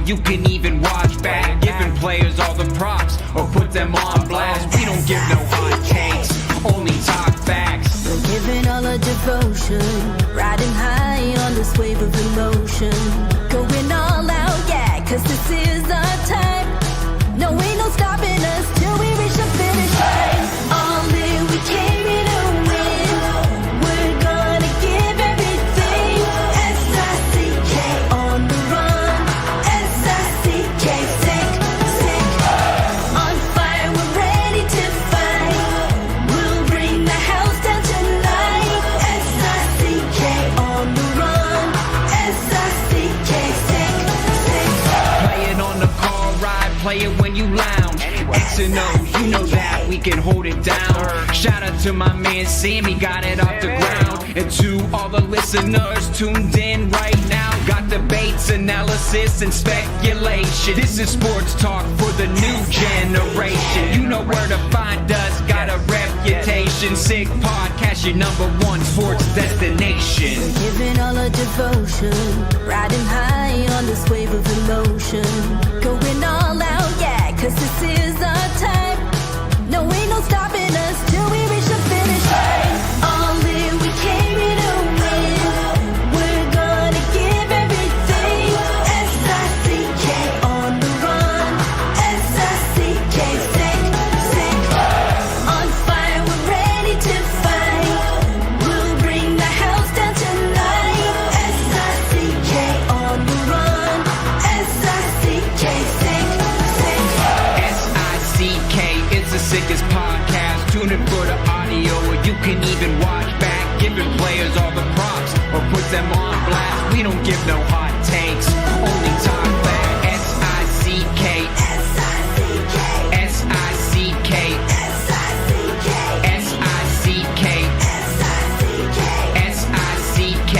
you can even watch back. Giving players all the props or put them on blast. We don't give no hot takes, only talk facts. We're giving all our devotion, riding high on this wave of emotion. Going all out, yeah, cause this is our time. No, ain't no stopping us till we reach the finish line. All in, we came here to win. We're gonna give everything. S-I-C-K on the run. S-I-C-K, sick, sick. On fire, we're ready to fight. We'll bring the house down tonight. S-I-C-K on the run. S-I-C-K, sick, sick. Play it on the car ride, play it when you lounge. X and O's, you know that we can hold it down. Shout out to my man Sammy, got it off the ground. And to all the listeners tuned in right now, got debates, analysis, and speculation. This is sports talk for the new generation. You know where to find us, got a reputation. Sick Podcast, your #1 sports destination. Giving all our devotion, riding high on this wave of emotion. Going all out, yeah, cause this is our time. No, ain't no stopping us till we reach the finish line. All in, we came here to win. We're gonna give everything. S-I-C-K on the run. S-I-C-K, sick, sick. On fire, we're ready to fight. We'll bring the house down tonight. S-I-C-K on the run. S-I-C-K, sick, sick. S-I-C-K is the sickest podcast. Tune in for the audio, or you can even watch back. Giving players all the props or put them on blast. We don't give no hot takes, only talk back. S-I-C-K, S-I-C-K, S-I-C-K, S-I-C-K, S-I-C-K, S-I-C-K, S-I-C-K.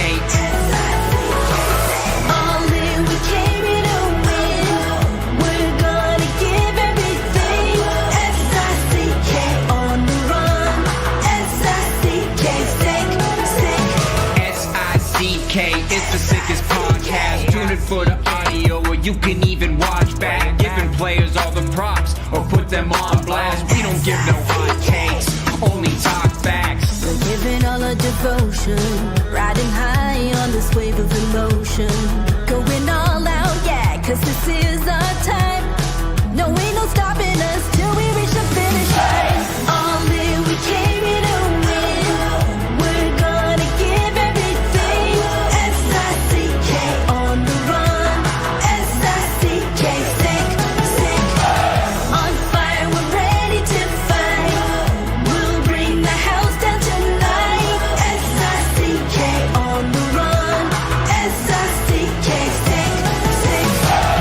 all in, we came here to win. We're gonna give everything. S-I-C-K on the run. S-I-C-K, sick, sick. S-I-C-K, it's the sickest podcast. Tune in for the audio, or you can even watch back. Giving players all the props or put them on blast. We don't give no hot takes, only talk facts. We're giving all our devotion, riding high on this wave of emotion. Going all out, yeah, cause this is our time. No, ain't no stopping us till we reach the finish line. All in, we came here to win. We're gonna give everything. S-I-C-K on the run. S-I-C-K, sick, sick. On fire, we're ready to fight. We'll bring the house down tonight. S-I-C-K on the run. S-I-C-K, sick, sick.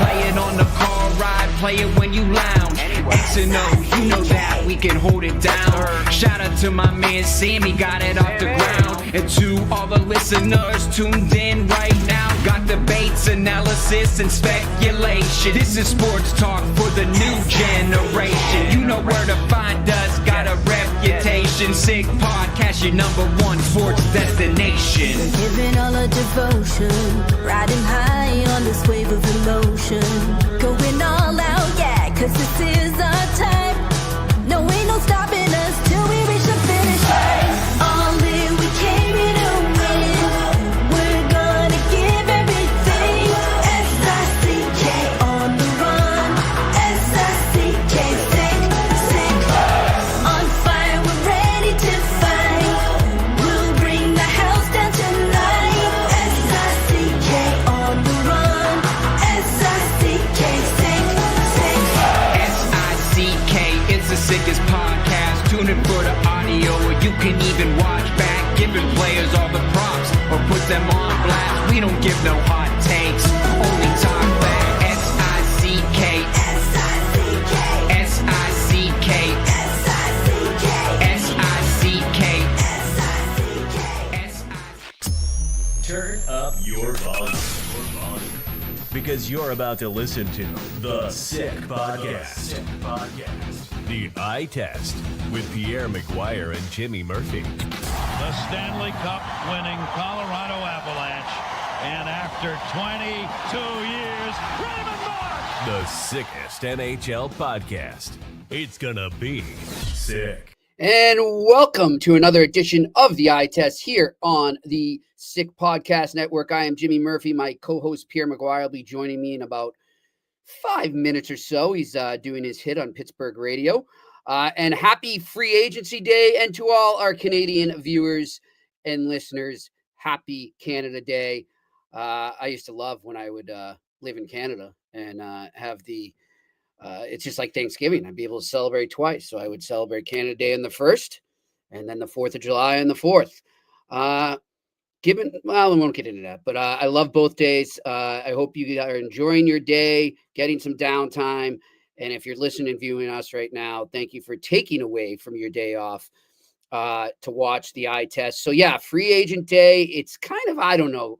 Play it on the car ride, play it when you lounge. X and O's, you know that we can hold it down. Shout out to my man Sammy, got it off the ground. And to all the listeners tuned in right now, got debates, analysis, and speculation. This is sports talk for the new generation. You know where to find us, got a reputation. Sick Podcast, your #1 sports destination. Giving all our devotion, riding high on this wave of emotion. Going all out, yeah, cause this is our time. No, ain't no stopping us till we reach the finish line. All in, we came here to win. We're gonna give everything. S-I-C-K on the run. S-I-C-K, sick, sick. On fire, we're ready to fight. We'll bring the house down tonight. S-I-C-K on the run. S-I-C-K, sick, sick. S-I-C-K, it's the sickest podcast. Tune in for the audio, or you can even watch back. Giving players all the props or put them on blast. We don't give no hot takes, only talk back. S-I-C-K, S-I-C-K, S-I-C-K, S-I-C-K, S-I-C-K, S-I-C-K. Turn up your volume. Because you're about to listen to The Sick Podcast. The Eye Test with Pierre, McGuire, and Jimmy Murphy. The Stanley Cup winning Colorado Avalanche And after 22 years, Raymond Mark! The sickest NHL podcast. It's gonna be sick. And welcome to another edition of the Eye Test here on the Sick Podcast Network. I am Jimmy Murphy. My co-host Pierre McGuire will be joining me in about 5 minutes or so. He's doing his hit on Pittsburgh radio. And happy free agency day. And to all our Canadian viewers and listeners, happy Canada Day. I used to love when I would live in Canada and have the it's just like Thanksgiving. I'd be able to celebrate twice. So I would celebrate Canada Day on the 1st and then the 4th of July on the 4th. Well, I won't get into that, but I love both days. I hope you are enjoying your day, getting some downtime. And if you're listening and viewing us right now, thank you for taking away from your day off to watch the Eye Test. So yeah, free agent day. It's kind of, I don't know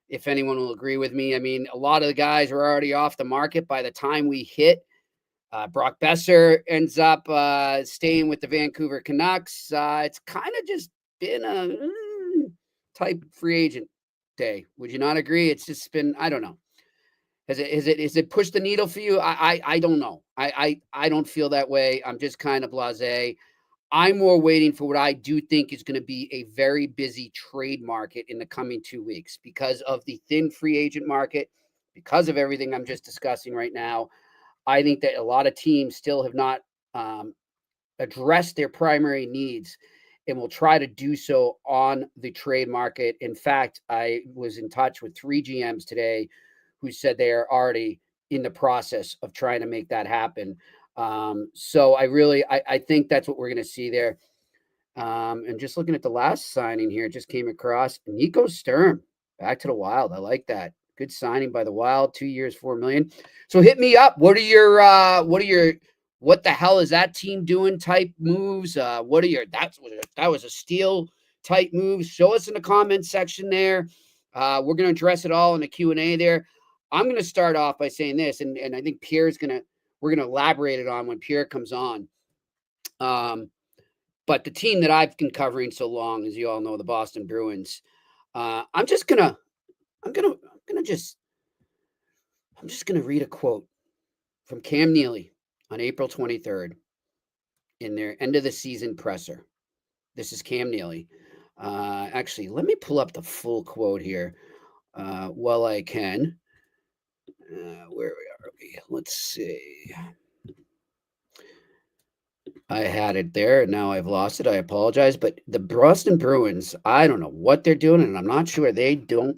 if anyone will agree with me. I mean, a lot of the guys are already off the market by the time we hit. Brock Besser ends up staying with the Vancouver Canucks. It's kind of just been a type free agent day. Would you not agree? It's just been, I don't know. Has it pushed the needle for you? I don't know. I don't feel that way. I'm just kind of blasé. I'm more waiting for what I do think is going to be a very busy trade market in the coming 2 weeks because of the thin free agent market, because of everything I'm just discussing right now. I think that a lot of teams still have not addressed their primary needs and will try to do so on the trade market. In fact, I was in touch with 3 GMs today who said they are already in the process of trying to make that happen. So I think that's what we're going to see there. And just looking at the last signing here, it just came across Nico Sturm back to the Wild. I like that. Good signing by the Wild, 2 years, $4 million. So hit me up. What the hell is that team doing type moves? That was a steal type move. Show us in the comments section there. We're going to address it all in the Q&A there. I'm going to start off by saying this, and I think we're going to elaborate it on when Pierre comes on. But the team that I've been covering so long, as you all know, the Boston Bruins, I'm just going to read a quote from Cam Neely on April 23rd in their end of the season presser. This is Cam Neely. Actually, let me pull up the full quote here while I can. Where are we? Let's see. I had it there, and now I've lost it. I apologize. But the Boston Bruins, I don't know what they're doing, and I'm not sure they do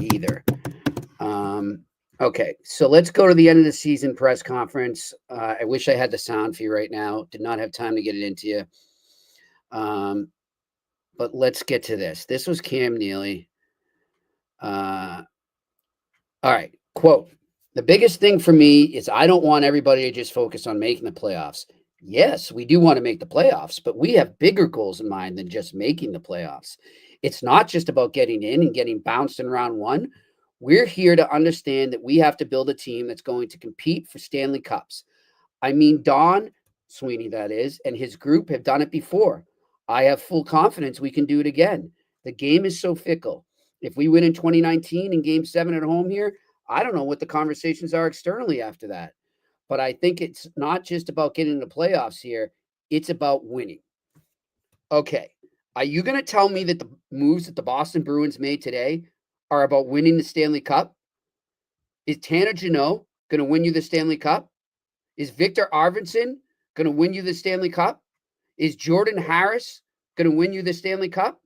either. Okay, so let's go to the end of the season press conference. I wish I had the sound for you right now. Did not have time to get it into you. But let's get to this. This was Cam Neely. All right, quote, "The biggest thing for me is I don't want everybody to just focus on making the playoffs. Yes, we do want to make the playoffs, but we have bigger goals in mind than just making the playoffs. It's not just about getting in and getting bounced in round one. We're here to understand that we have to build a team that's going to compete for Stanley Cups. I mean, Don Sweeney, that is, and his group have done it before. I have full confidence we can do it again. The game is so fickle. If we win in 2019 in Game 7 at home here, I don't know what the conversations are externally after that. But I think it's not just about getting the playoffs here. It's about winning." Okay. Are you going to tell me that the moves that the Boston Bruins made today are about winning the Stanley Cup? Is Tanner Jeannot going to win you the Stanley Cup? Is Victor Arvidsson going to win you the Stanley Cup? Is Jordan Harris going to win you the Stanley Cup?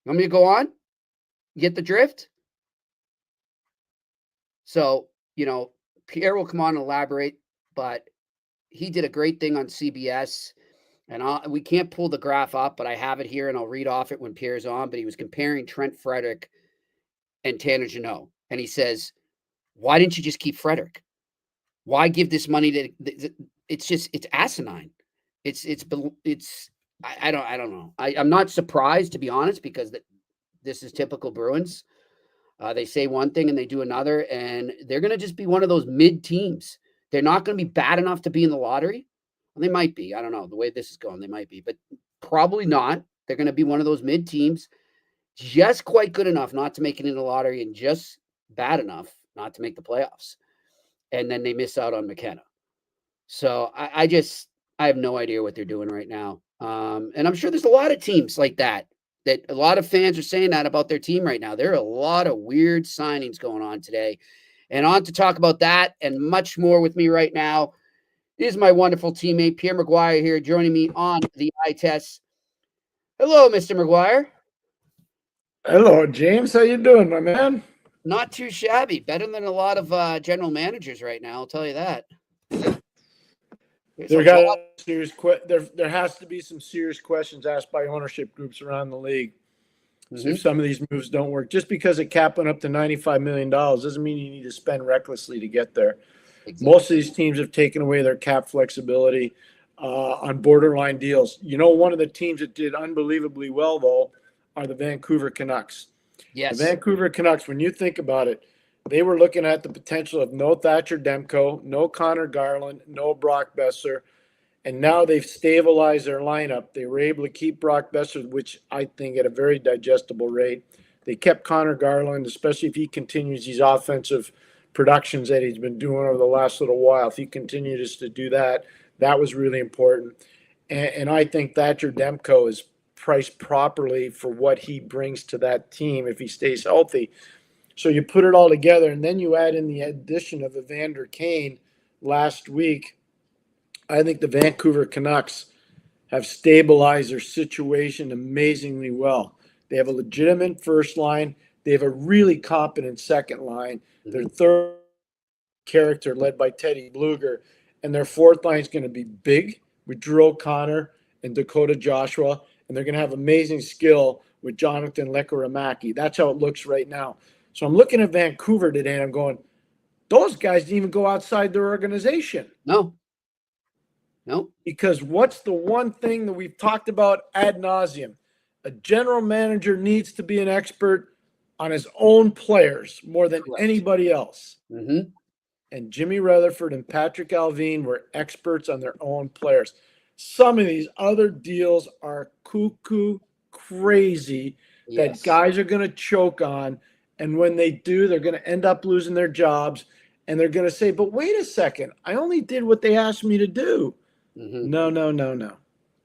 Want me to go on? Get the drift? So, Pierre will come on and elaborate, but he did a great thing on CBS, and we can't pull the graph up, but I have it here, and I'll read off it when Pierre's on, but he was comparing Trent Frederick and Tanner Jeannot, and he says, why didn't you just keep Frederick? Why give this money to it's asinine. I don't know. I'm not surprised, to be honest, because this is typical Bruins. They say one thing and they do another, and they're going to just be one of those mid teams. They're not going to be bad enough to be in the lottery. Well, they might be. I don't know. The way this is going, they might be, but probably not. They're going to be one of those mid teams. just quite good enough not to make it in the lottery and just bad enough not to make the playoffs. And then they miss out on McKenna. So I have no idea what they're doing right now. And I'm sure there's a lot of teams like that a lot of fans are saying that about their team right now. There are a lot of weird signings going on today. And on to talk about that and much more with me right now is my wonderful teammate, Pierre McGuire, here joining me on the eye test. Hello, Mr. McGuire. Hello, James. How you doing, my man? Not too shabby. Better than a lot of general managers right now, I'll tell you that. There has to be some serious questions asked by ownership groups around the league. So if some of these moves don't work, just because a cap went up to $95 million doesn't mean you need to spend recklessly to get there. Exactly. Most of these teams have taken away their cap flexibility on borderline deals. You know, one of the teams that did unbelievably well, though, are the Vancouver Canucks. Yes. The Vancouver Canucks, when you think about it, they were looking at the potential of no Thatcher Demko, no Connor Garland, no Brock Besser, and now they've stabilized their lineup. They were able to keep Brock Besser, which I think at a very digestible rate. They kept Connor Garland, especially if he continues these offensive productions that he's been doing over the last little while. If he continues to do that, that was really important. And I think Thatcher Demko is priced properly for what he brings to that team if he stays healthy. So you put it all together, and then you add in the addition of Evander Kane last week. I think the Vancouver Canucks have stabilized their situation amazingly well. They have a legitimate first line. They have a really competent second line. Their third character led by Teddy Bluger. And their fourth line is going to be big with Drew O'Connor and Dakota Joshua. And they're going to have amazing skill with Jonathan Lekoramaki. That's how it looks right now. So I'm looking at Vancouver today and I'm going, those guys didn't even go outside their organization. No. Because what's the one thing that we've talked about ad nauseum? A general manager needs to be an expert on his own players more than anybody else. Mm-hmm. And Jimmy Rutherford and Patrick Alvin were experts on their own players. Some of these other deals are cuckoo crazy that guys are going to choke on. And when they do, they're going to end up losing their jobs. And they're going to say, but wait a second, I only did what they asked me to do. Mm-hmm.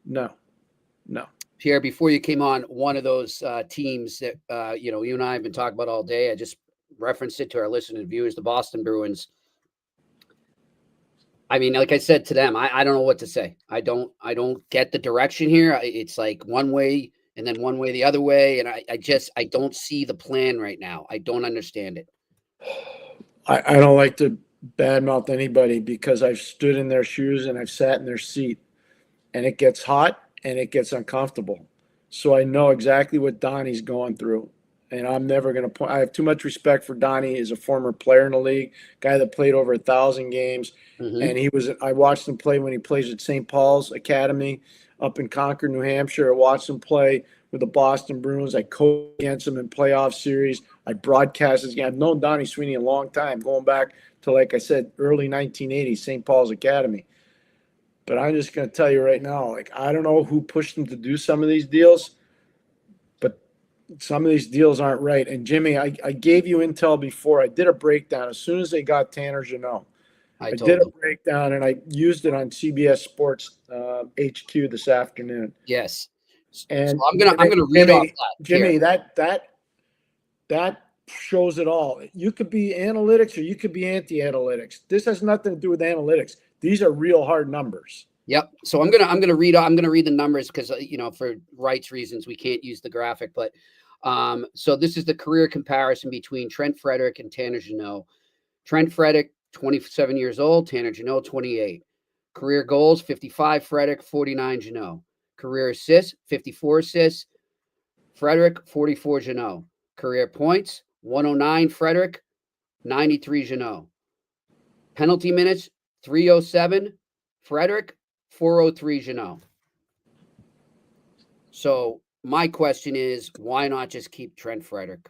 No. Pierre, before you came on, one of those teams that, you and I have been talking about all day, I just referenced it to our listeners and viewers, the Boston Bruins. I mean, like I said to them, I don't know what to say. I don't get the direction here. It's like one way and then one way the other way. And I don't see the plan right now. I don't understand it. I don't like to badmouth anybody because I've stood in their shoes and I've sat in their seat, and it gets hot and it gets uncomfortable. So I know exactly what Donnie's going through, and I'm never going to point. I have too much respect for Donnie as a former player in the league, guy that played over 1,000 games. Mm-hmm. And I watched him play when he plays at St. Paul's Academy up in Concord, New Hampshire. I watched him play with the Boston Bruins. I coached against him in playoff series. I broadcast his game. I've known Donnie Sweeney a long time, going back to, like I said, early 1980s, St. Paul's Academy. But I'm just going to tell you right now, I don't know who pushed him to do some of these deals, but some of these deals aren't right. And Jimmy, I gave you intel before. I did a breakdown as soon as they got Tanner Jeannot. I did a breakdown, and I used it on CBS Sports HQ this afternoon. Yes. And so I'm gonna read off that. Jimmy, that shows it all. You could be analytics or you could be anti-analytics. This has nothing to do with analytics. These are real hard numbers. Yep. So I'm gonna read the numbers because for rights reasons we can't use the graphic. But so this is the career comparison between Trent Frederic and Tanner Jeannot. Trent Frederic, 27 years old. Tanner Jeannot, 28. Career goals: 55 Frederic, 49 Jeannot. Career assists: 54 assists. Frederic, 44 Jeannot. Career points: 109 Frederic, 93 Jeannot. Penalty minutes: 307 Frederic, 403 Jeannot. So my question is, why not just keep Trent Frederic?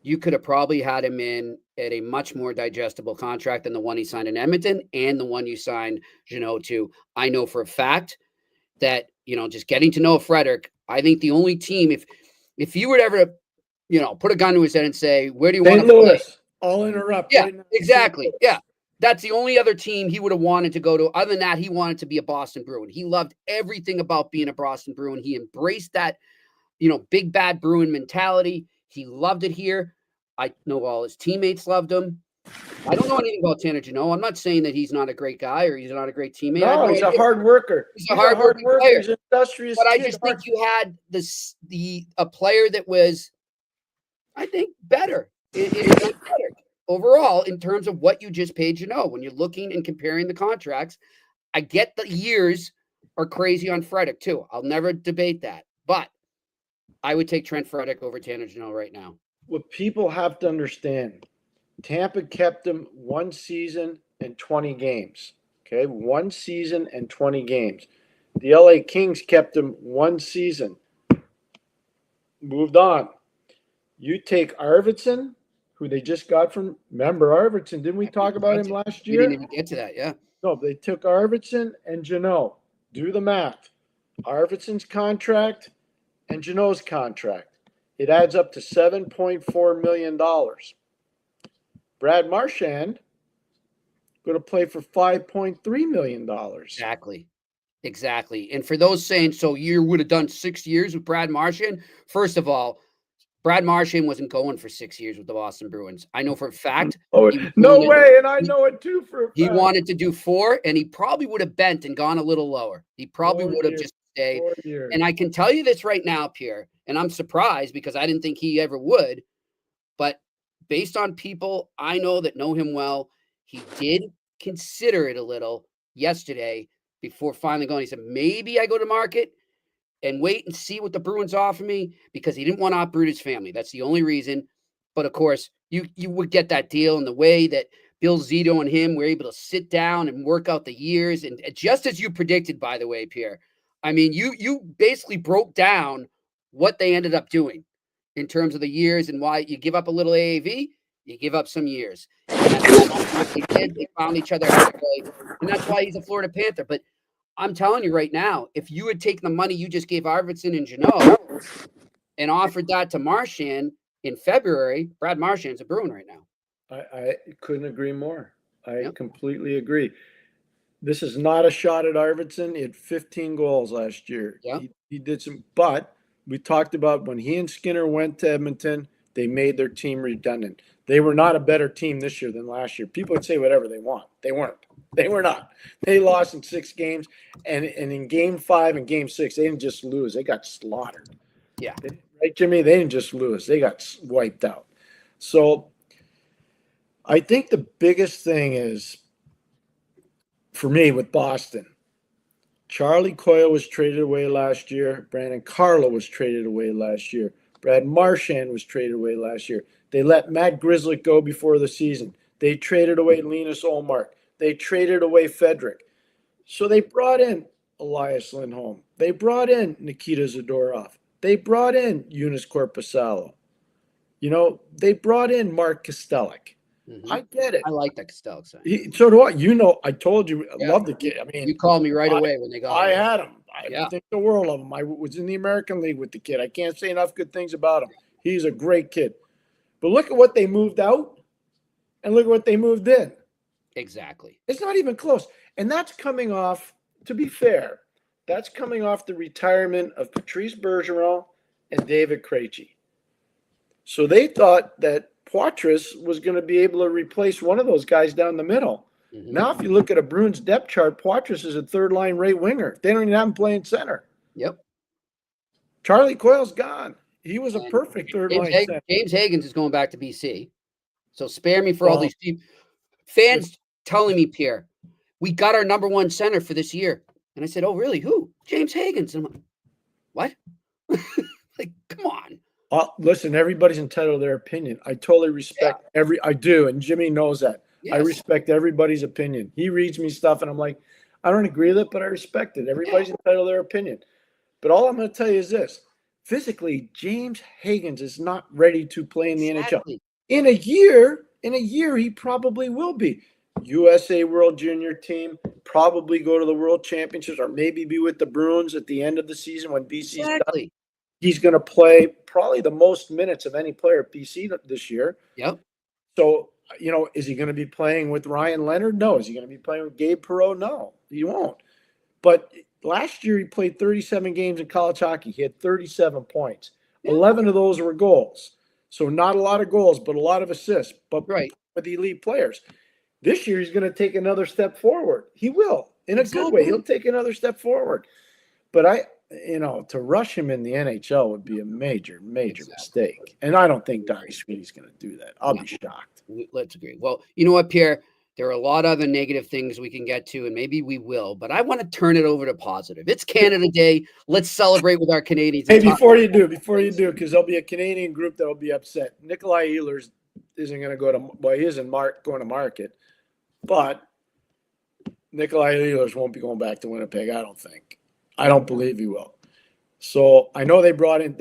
You could have probably had him in at a much more digestible contract than the one he signed in Edmonton and the one you signed Jeannot to. I know for a fact that, just getting to know Frederic, I think the only team, if you were to ever put a gun to his head and say, where do you want St. to play? Louis, I'll interrupt. Yeah, right now. exactly. Yeah. That's the only other team he would have wanted to go to. Other than that, he wanted to be a Boston Bruin. He loved everything about being a Boston Bruin. He embraced that, big bad Bruin mentality. He loved it here. I know all his teammates loved him. I don't know anything about Tanner Jeannot. I'm not saying that he's not a great guy or he's not a great teammate. No, he's a hard worker. He's a hard working player. He's an industrious But I kid. just think you had a player that was, I think, better. Better overall in terms of what you just paid Jeannot. When you're looking and comparing the contracts, I get the years are crazy on Frederick too. I'll never debate that. But I would take Trent Frederick over Tanner Jeannot right now. What people have to understand, Tampa kept him 1 season and 20 games. Okay, 1 season and 20 games. The LA Kings kept him 1 season. Moved on. You take Arvidsson, who they just got from, remember Arvidsson, didn't we talk about him last year? We didn't even get to that, yeah. No, they took Arvidsson and Jeannot. Do the math. Arvidsson's contract and Jeannot's contract. It adds up to $7.4 million. Brad Marchand going to play for $5.3 million. Exactly. And for those saying, so you would have done 6 years with Brad Marchand, first of all, Brad Marchand wasn't going for 6 years with the Boston Bruins. I know for a fact. Oh, no way. And I know it too for a fact. He wanted to do 4, and he probably would have bent and gone a little lower. He probably would have just stayed. And I can tell you this right now, Pierre, and I'm surprised because I didn't think he ever would. But based on people I know that know him well, he did consider it a little yesterday before finally going. He said, maybe I go to market and wait and see what the Bruins offer me, because he didn't want to uproot his family. That's the only reason. But of course, you would get that deal in the way that Bill Zito and him were able to sit down and work out the years. And just as you predicted, by the way, Pierre, I mean, you basically broke down what they ended up doing in terms of the years and why you give up a little AAV, you give up some years. And that's what they did. They found each other halfway, and that's why he's a Florida Panther. But I'm telling you right now, if you had taken the money you just gave Arvidsson and Jeannot and offered that to Marchand in February, Brad Marchand's a Bruin right now. I couldn't agree more. I completely agree. This is not a shot at Arvidsson. He had 15 goals last year. Yeah. He did some, but we talked about when he and Skinner went to Edmonton, they made their team redundant. They were not a better team this year than last year. People would say whatever they want. They weren't. They were not. They lost in 6 games, and in Game 5 and Game 6, they didn't just lose. They got slaughtered. Yeah. Right, Jimmy? They didn't just lose. They got wiped out. So I think the biggest thing is, for me with Boston, Charlie Coyle was traded away last year. Brandon Carlo was traded away last year. Brad Marchand was traded away last year. They let Matt Grzelcyk go before the season. They traded away Linus Ullmark. They traded away Federic. So they brought in Elias Lindholm. They brought in Nikita Zadorov. They brought in Eunice Korpisalo. They brought in Mark Kostelik. Mm-hmm. I get it. I like that Costello sign. So do I. I told you, I love the kid. I mean, You called me right away when they got I him. had him. I think the world of him. I was in the American League with the kid. I can't say enough good things about him. He's a great kid. But look at what they moved out, and look at what they moved in. Exactly. It's not even close. And that's coming off, to be fair, that's coming off the retirement of Patrice Bergeron and David Krejci. So they thought that Poitras was going to be able to replace one of those guys down the middle. Mm-hmm. Now, if you look at a Bruins depth chart, Poitras is a third-line right winger. They don't even have him playing center. Yep. Charlie Coyle's gone. He was a perfect third-line center. James Higgins is going back to BC. So spare me for all these people. Fans telling me, Pierre, we got our number 1 center for this year. And I said, oh, really? Who? James Higgins. And I'm like, what? Like, come on. Listen, everybody's entitled to their opinion. I totally respect I do, and Jimmy knows that. Yes. I respect everybody's opinion. He reads me stuff, and I'm like, I don't agree with it, but I respect it. Everybody's entitled to their opinion. But all I'm going to tell you is this. Physically, James Higgins is not ready to play in the NHL. In a year, he probably will be. USA World Junior team, probably go to the World Championships, or maybe be with the Bruins at the end of the season when BC's done. He's going to play probably the most minutes of any player at BC this year. Yep. So, is he going to be playing with Ryan Leonard? No. Is he going to be playing with Gabe Perreault? No, he won't. But last year he played 37 games in college hockey. He had 37 points. 11 of those were goals. So not a lot of goals, but a lot of assists. But with the elite players. This year he's going to take another step forward. He will. In a good way. He'll take another step forward. But to rush him in the NHL would be a major, major mistake. And I don't think Donnie Sweeney's going to do that. I'll be shocked. Let's agree. Well, you know what, Pierre? There are a lot of other negative things we can get to, and maybe we will. But I want to turn it over to positive. It's Canada Day. Let's celebrate with our Canadians. Hey, before you do, because there'll be a Canadian group that'll be upset. Nikolai Ehlers isn't going to go to – well, he isn't going to market. But Nikolai Ehlers won't be going back to Winnipeg, I don't think. I don't believe he will. So I know they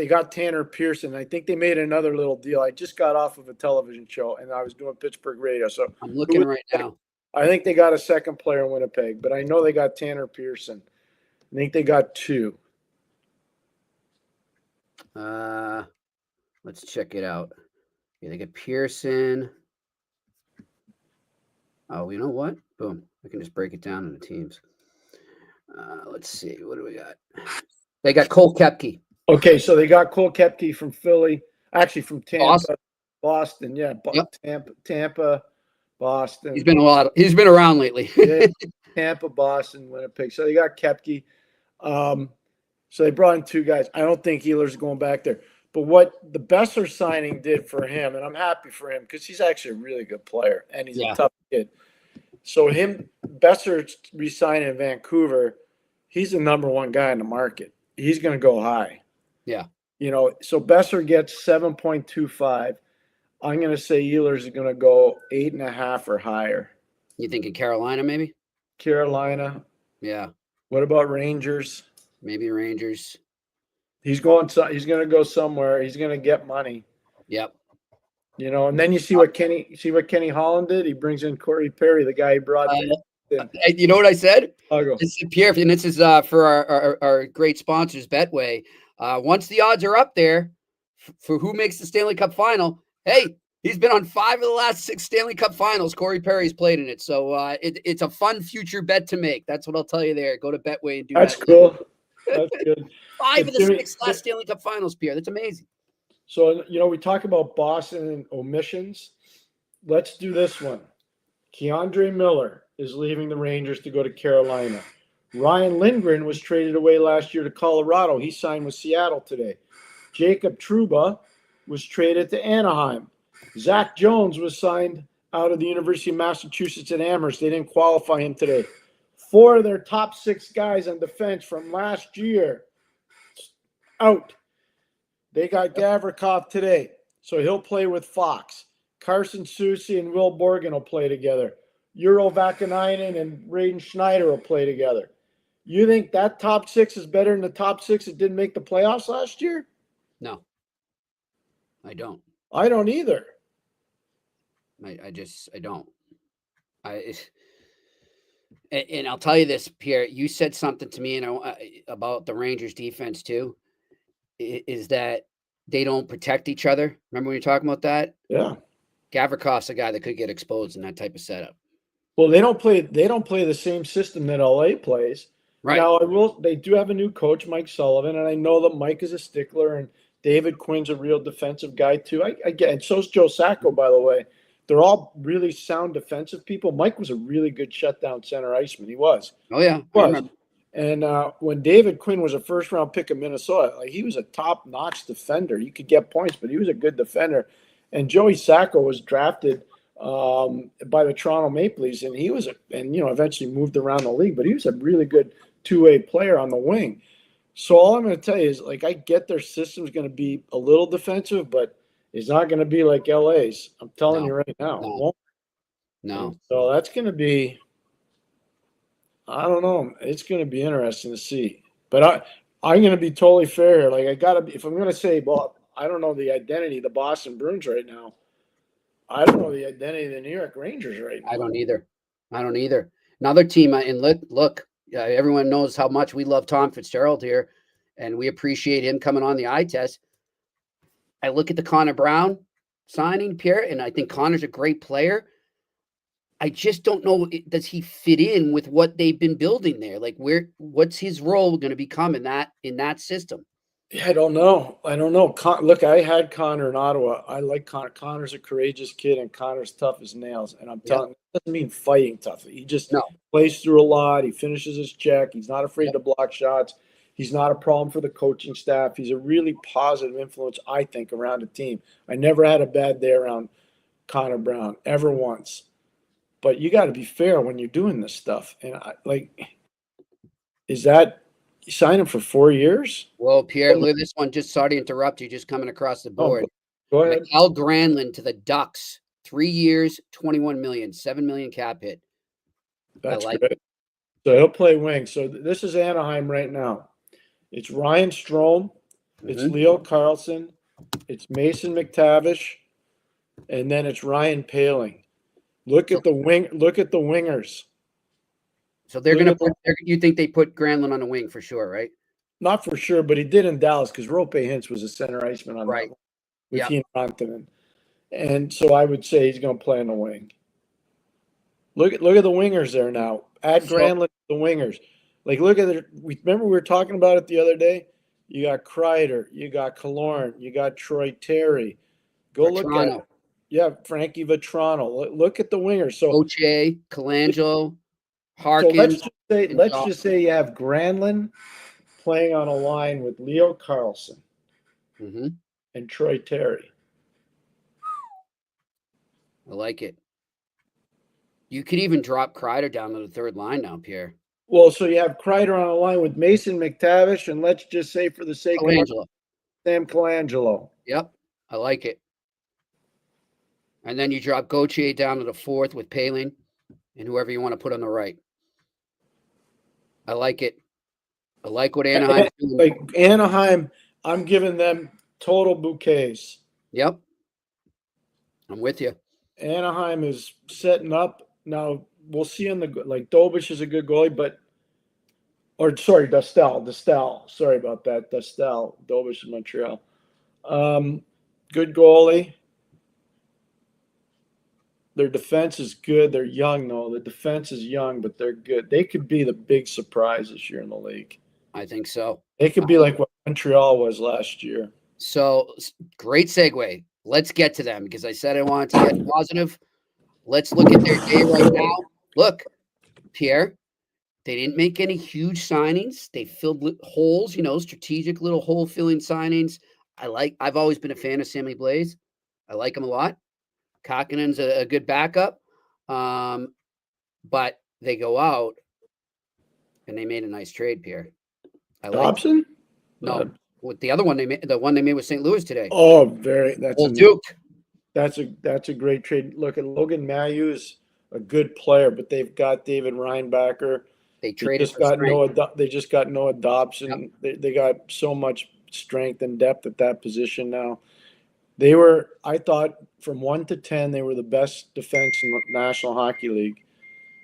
got Tanner Pearson. I think they made another little deal. I just got off of a television show and I was doing Pittsburgh radio. So I'm looking right now. I think they got a second player in Winnipeg, but I know they got Tanner Pearson. I think they got 2. Let's check it out. Yeah, they get Pearson. Oh, you know what? Boom. I can just break it down into teams. Let's see. What do we got? They got Cole Koepke. Okay, so they got Cole Koepke from Philly. Actually, from Tampa, Boston. Yeah, Tampa, Boston. He's been around lately. Yeah, Tampa, Boston, Winnipeg. So they got Koepke. So they brought in 2 guys. I don't think Ehlers is going back there. But what the Besser signing did for him, and I'm happy for him because he's actually a really good player and he's a tough kid. So Besser re-signing in Vancouver, he's the number 1 guy in the market. He's going to go high. Yeah. So Besser gets 7.25. I'm going to say Ehlers is going to go 8.5 or higher. You think in Carolina, maybe? Carolina. Yeah. What about Rangers? Maybe Rangers. He's going to go somewhere. He's going to get money. Yep. And then you see what Kenny Holland did. He brings in Corey Perry, the guy he brought in. You know what I said? I'll go. This is Pierre, and this is for our great sponsors, Betway. Once the odds are up there for who makes the Stanley Cup final, hey, he's been on 5 of the last 6 Stanley Cup finals. Corey Perry's played in it. So it's a fun future bet to make. That's what I'll tell you there. Go to Betway and do that. That's cool. That's good. 5 of the 6 last Stanley Cup finals, Pierre. That's amazing. So, we talk about Boston and omissions. Let's do this one. Keandre Miller is leaving the Rangers to go to Carolina. Ryan Lindgren was traded away last year to Colorado. He signed with Seattle today. Jacob Trouba was traded to Anaheim. Zach Jones was signed out of the University of Massachusetts at Amherst. They didn't qualify him today. 4 of their top 6 guys on defense from last year out. They got Gavrikov today, so he'll play with Fox. Carson Soucy and Will Borgen will play together. Euro Vakanainen and Raiden Schneider will play together. You think that top 6 is better than the top 6 that didn't make the playoffs last year? No, I don't. I don't either. I don't. And I'll tell you this, Pierre, you said something to me about the Rangers defense too, is that they don't protect each other. Remember when you were talking about that? Yeah. Gavrikov's a guy that could get exposed in that type of setup. Well, they don't play the same system that LA plays. Right. Now they do have a new coach, Mike Sullivan, and I know that Mike is a stickler and David Quinn's a real defensive guy too. I get, and so's Joe Sacco, by the way. They're all really sound defensive people. Mike was a really good shutdown center iceman. He was. Oh yeah. He was. And when David Quinn was a first-round pick of Minnesota, he was a top-notch defender. You could get points, but he was a good defender. And Joey Sacco was drafted by the Toronto Maple Leafs, and he was eventually moved around the league, but he was a really good two-way player on the wing. So all I'm going to tell you is, I get their system's going to be a little defensive, but it's not going to be like LA's. I'm telling you right now. No. So that's going to be, I don't know. It's going to be interesting to see. But I'm going to be totally fair here. I got to be, if I'm going to say, well, I don't know the identity of the Boston Bruins right now. I don't know the identity of the New York Rangers right now. I don't either. Another team, and look, everyone knows how much we love Tom Fitzgerald here. and we appreciate him coming on the eye test. I look at the Connor Brown signing, Pierre, and I think Connor's a great player. I just don't know, does he fit in with what they've been building there? Like, what's his role going to become in that system? Yeah, I don't know. Look, I had Connor in Ottawa. I like Connor. Connor's a courageous kid, and Connor's tough as nails. And I'm telling you, it doesn't mean fighting tough. He just plays through a lot. He finishes his check. He's not afraid to block shots. He's not a problem for the coaching staff. He's a really positive influence, I think, around a team. I never had a bad day around Connor Brown, ever once. But you got to be fair when you're doing this stuff. And is that you sign him for 4 years? Well, Pierre, look at this one. Just sorry to interrupt you. Just coming across the board. Go ahead. Miguel Granlund to the Ducks. 3 years, $21 million, $7 million cap hit. That's good. So he'll play wing. So this is Anaheim right now. It's Ryan Strome. It's Leo Carlson. It's Mason McTavish. And then it's Ryan Poehling. Look at the wingers. So they're going to put. You think they put Granlund on the wing for sure, right? Not for sure, but he did in Dallas because Roope Hintz was a center iceman on that with Keenan Rantanen. And so I would say he's going to play on the wing. Look at the wingers there now. Add Granlund to the wingers. Like, look at it. Remember we were talking about it the other day. You got Kreider, you got Killorn, you got Troy Terry. Go look at it. Yeah, Frankie Vetrano. Look at the wingers. So Oche, Colangelo, Harkins. So let's just say you have Granlund playing on a line with Leo Carlson and Troy Terry. I like it. You could even drop Kreider down to the third line now, Pierre. Well, so you have Kreider on a line with Mason McTavish, and let's just say for the sake of Sam Colangelo. Yep, I like it. And then you drop Gauthier down to the fourth with Poehling and whoever you want to put on the right. I like it. I like what Anaheim doing. Like Anaheim, I'm giving them total bouquets. Yep. I'm with you. Anaheim is setting up. Now, we'll see on Dobish is a good goalie, Dustel. Sorry about that. Dustel. Dobish in Montreal. Good goalie. Their defense is good. They're young, though. The defense is young, but they're good. They could be the big surprise this year in the league. I think so. They could be like what Montreal was last year. So, great segue. Let's get to them because I said I wanted to get positive. Let's look at their day right now. Look, Pierre, they didn't make any huge signings. They filled holes, strategic little hole-filling signings. I've always been a fan of Sammy Blais. I like him a lot. Kakinen's a good backup. But they go out and they made a nice trade, Pierre. Dobson? No. With the other one the one they made with St. Louis today. Oh, that's Duke. That's a great trade. Look at Logan Mayhews, a good player, but they've got David Reinbacher. They just got Noah Dobson. Yep. They got so much strength and depth at that position now. I thought from 1 to 10, they were the best defense in the National Hockey League.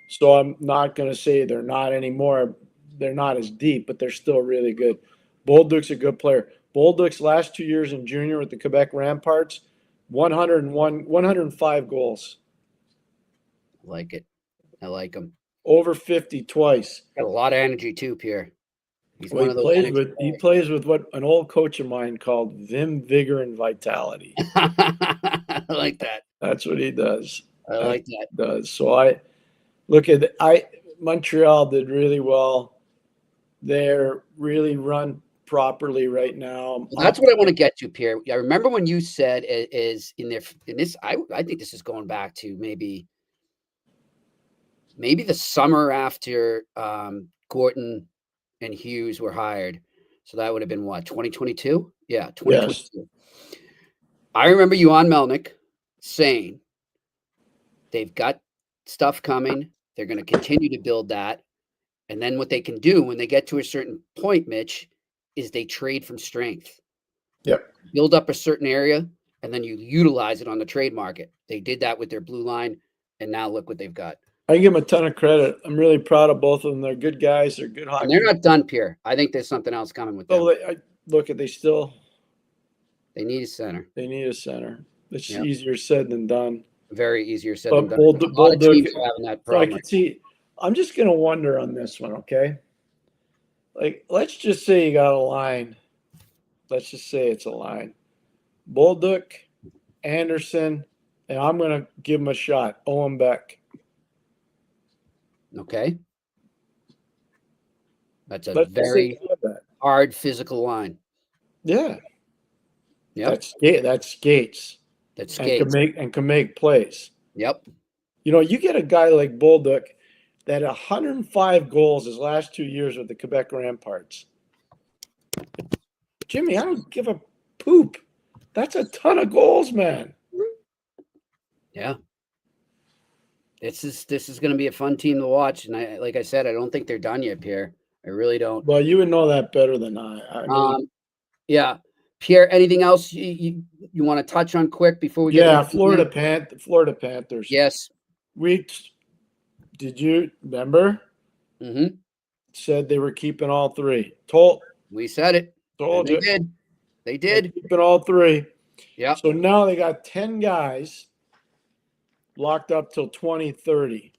So I'm not going to say they're not anymore. They're not as deep, but they're still really good. Bolduc's a good player. Bolduc's last 2 years in junior with the Quebec Ramparts, 105 goals. I like it. I like him. Over 50 twice. Got a lot of energy too, Pierre. He plays with what an old coach of mine called vim, vigor, and vitality. I like that. That's what he does. I like that. So Montreal did really well. They're really run properly right now. Well, that's what I want to get to, Pierre. I remember when you said I think this is going back to maybe the summer after Gorton and Hughes were hired. So that would have been what, 2022? Yeah, 2022. Yes. I remember you on Melnick saying they've got stuff coming. They're going to continue to build that. And then what they can do when they get to a certain point, Mitch, is they trade from strength. Yep. Build up a certain area, and then you utilize it on the trade market. They did that with their blue line, and now look what they've got. I give them a ton of credit. I'm really proud of both of them. They're good guys. They're good hockey. And they're not done, Pierre. I think there's something else coming with them. They need a center. They need a center. It's Yep. easier said than done. Very easier said But than done. Bold- A lot of Bold- teams are having that So I problem. can see. I'm just gonna wonder on this one, okay? Like, let's just say you got a line. Let's just say it's a line. Bolduc, Anderson, and I'm gonna give him a shot. Owen Beck. Okay. That's a Let's just say very you have that. hard physical line. Yeah. Yep. That's skates. That's And skates. can make plays. Yep. You know, you get a guy like Bolduc that 105 goals his last 2 years with the Quebec Ramparts. Jimmy, I don't give a poop. That's a ton of goals, man. Yeah. This is going to be a fun team to watch, and like I said, I don't think they're done yet, Pierre. I really don't. Well, you would know that better than I mean, Yeah, Pierre. Anything else you want to touch on quick before we get? yeah, into Florida Panthers. Yes. Did you remember? Mm-hmm. Said they were keeping all three. We said it. Told They you. did. They They're did. keeping all three. Yeah. So now they got 10 guys locked up till 2030.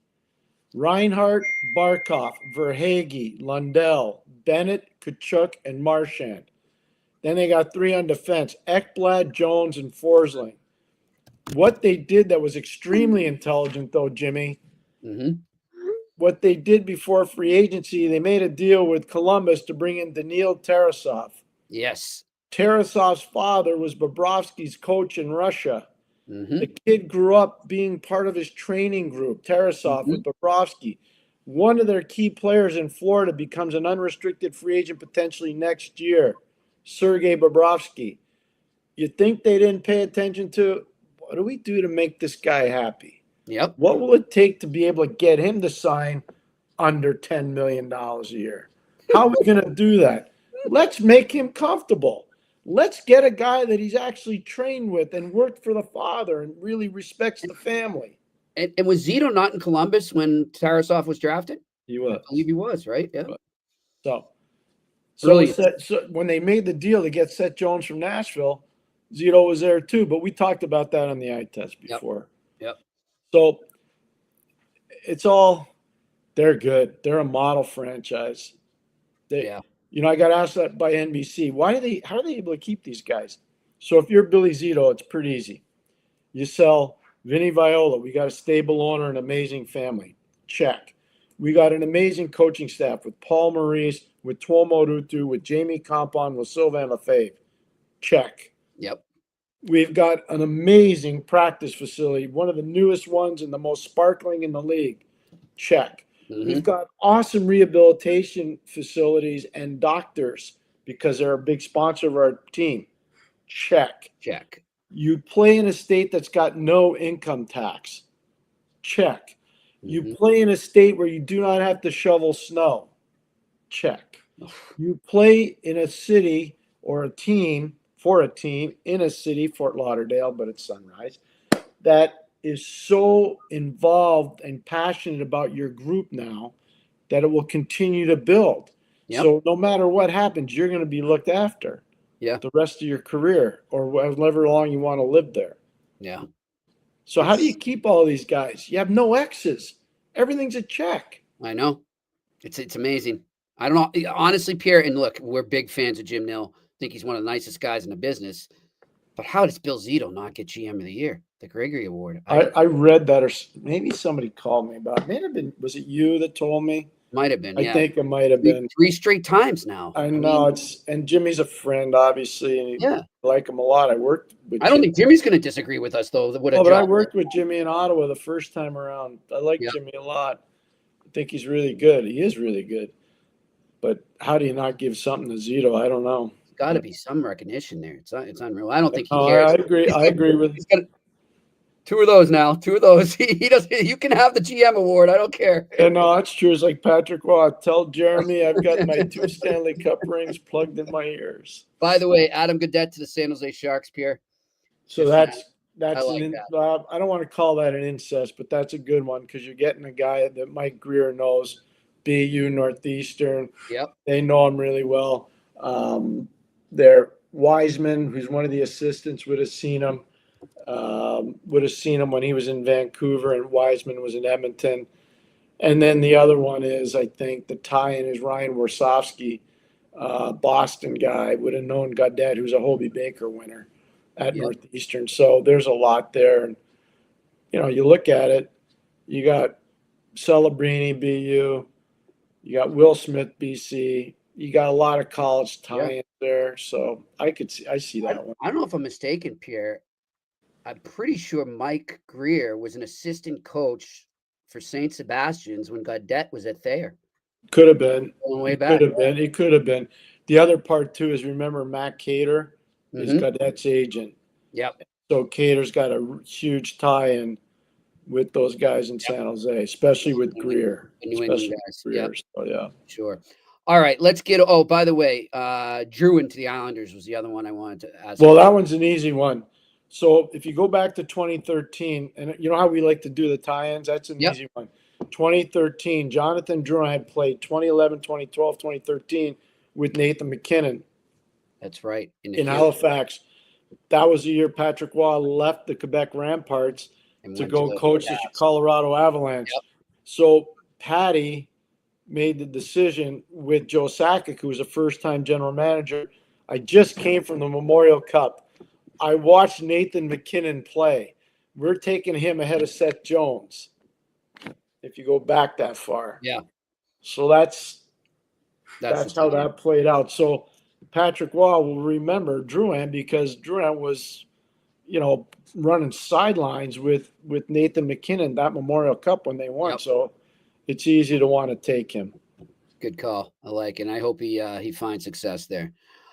Reinhart, Barkov, Verhaeghe, Lundell, Bennett, Kachuk, and Marchand. Then they got 3 on defense: Ekblad, Jones, and Forsling. What they did that was extremely intelligent, though, Jimmy, Mm-hmm. what they did before free agency, they made a deal with Columbus to bring in Daniil Tarasov. Yes. Tarasov's father was Bobrovsky's coach in Russia. Mm-hmm. The kid grew up being part of his training group, Tarasov, with Bobrovsky. One of their key players in Florida becomes an unrestricted free agent potentially next year, Sergei Bobrovsky. You think they didn't pay attention to, what do we do to make this guy happy? Yep. What will it take to be able to get him to sign under $10 million a year? How are we going to do that? Let's make him comfortable. Let's get a guy that he's actually trained with and worked for the father and really respects the family. And was Zito not in Columbus when Tarasov was drafted? He was. I believe he was, right? Yeah. So Brilliant. when they made the deal to get Seth Jones from Nashville, Zito was there too. But we talked about that on the eye test before. Yep. So it's all, they're good. They're a model franchise. Yeah. You know, I got asked that by NBC. How are they able to keep these guys? So if you're Billy Zito, it's pretty easy. You sell Vinny Viola. We got a stable owner, an amazing family. Check. We got an amazing coaching staff with Paul Maurice, with Tuomo Rutu, with Jamie Compon, with Sylvain Lefebvre. Check. Yep. We've got an amazing practice facility, one of the newest ones and the most sparkling in the league. Check. Mm-hmm. We've got awesome rehabilitation facilities and doctors because they're a big sponsor of our team. Check. Check. You play in a state that's got no income tax. Check. You Mm-hmm. play in a state where you do not have to shovel snow. Check. You play in a city or a team for a team in a city, Fort Lauderdale, but it's Sunrise, that is so involved and passionate about your group now that it will continue to build. Yep. So no matter what happens, you're going to be looked after the rest of your career or however long you want to live there. Yeah. So how do you keep all these guys? You have no X's. Everything's a check. I know. It's amazing. I don't know. Honestly, Pierre, and look, we're big fans of Jim Nill. I think he's one of the nicest guys in the business. But how does Bill Zito not get GM of the Year, the Gregory Award? I read that, or maybe somebody called me about it. May have been, was it you that told me? Might have been, yeah. I think it might have been. 3 straight times now. I know, and Jimmy's a friend, obviously, and I like him a lot. I worked with I don't think Jimmy's going to disagree with us, though. but I worked with Jimmy in Ottawa the first time around. I like Jimmy a lot. I think he's really good. He is really good. But how do you not give something to Zito? I don't know. Got to be some recognition there. It's unreal. I don't think he Oh, cares. I agree with He's got 2 of those now. 2 of those. He doesn't. You can have the GM award. I don't care. Yeah, no, that's true. It's like Patrick Waugh. Tell Jeremy I've got my 2 Stanley Cup rings plugged in my ears. By the way, Adam Gaudette to the San Jose Sharks, Pierre. So that's That's like that. I don't want to call that an incest, but that's a good one because you're getting a guy that Mike Greer knows, BU Northeastern. Yep. They know him really well. Their Wiseman, who's one of the assistants, would have seen him. When he was in Vancouver, and Wiseman was in Edmonton. And then the other one is, I think, the tie-in is Ryan Warsofsky, Boston guy, would have known Gaudette, who's a Hobie Baker winner at Northeastern. So there's a lot there. And, you look at it, you got Celebrini, BU, you got Will Smith, BC, you got a lot of college tie-ins there. So I see that one. I don't know if I'm mistaken, Pierre. I'm pretty sure Mike Greer was an assistant coach for St. Sebastian's when Gaudette was at Thayer. Could have been. Going way back. It could have been. The other part, too, is remember Matt Cater is Gaudette's agent. Yep. So Cater's got a huge tie-in with those guys in San Jose, especially with Greer. The New England guys. Greer. So, yeah. Sure. All right, let's get – oh, by the way, Druin to the Islanders was the other one I wanted to ask. Well, that one's an easy one. So if you go back to 2013, and you know how we like to do the tie-ins? That's an easy one. 2013, Jonathan Drouin had played 2011, 2012, 2013 with Nathan McKinnon. That's right. In Halifax. That was the year Patrick Waugh left the Quebec Ramparts to go coach the Colorado Avalanche. Yep. So Patty made the decision with Joe Sakic, who was a first-time general manager. I just came from the Memorial Cup. I watched Nathan McKinnon play. We're taking him ahead of Seth Jones, if you go back that far. Yeah. So that's how that played out. So Patrick Waugh will remember Drouin because Drouin was, running sidelines with Nathan McKinnon that Memorial Cup when they won. Yep. So it's easy to want to take him. Good call. I like it. And I hope he finds success there.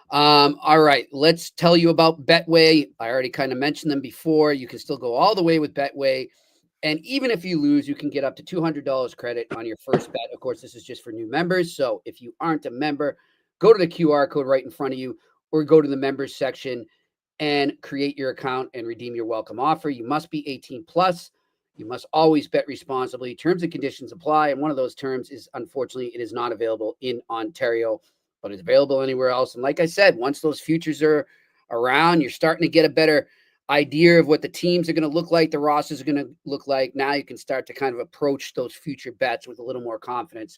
All right, let's tell you about Betway. I already kind of mentioned them before. You can still go all the way with Betway. And even if you lose, you can get up to $200 credit on your first bet. Of course, this is just for new members. So if you aren't a member, go to the QR code right in front of you or go to the members section and create your account and redeem your welcome offer. You must be 18 plus. You must always bet responsibly. Terms and conditions apply. And one of those terms is, unfortunately, it is not available in Ontario, but it's available anywhere else. And like I said, once those futures are around, you're starting to get a better idea of what the teams are going to look like, the rosters are going to look like. Now you can start to kind of approach those future bets with a little more confidence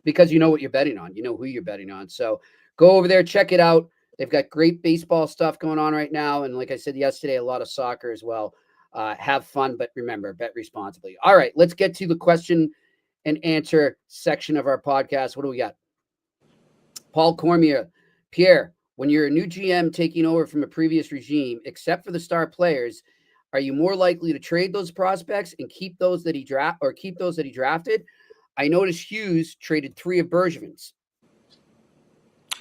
because you know what you're betting on. You know who you're betting on. So go over there, check it out. They've got great baseball stuff going on right now. And like I said yesterday, a lot of soccer as well. Have fun, but remember, bet responsibly. All right, let's get to the question and answer section of our podcast. What do we got? Paul Cormier, Pierre, when you're a new GM taking over from a previous regime, except for the star players, are you more likely to trade those prospects and keep those that he drafted? I noticed Hughes traded 3 of Bergevin's.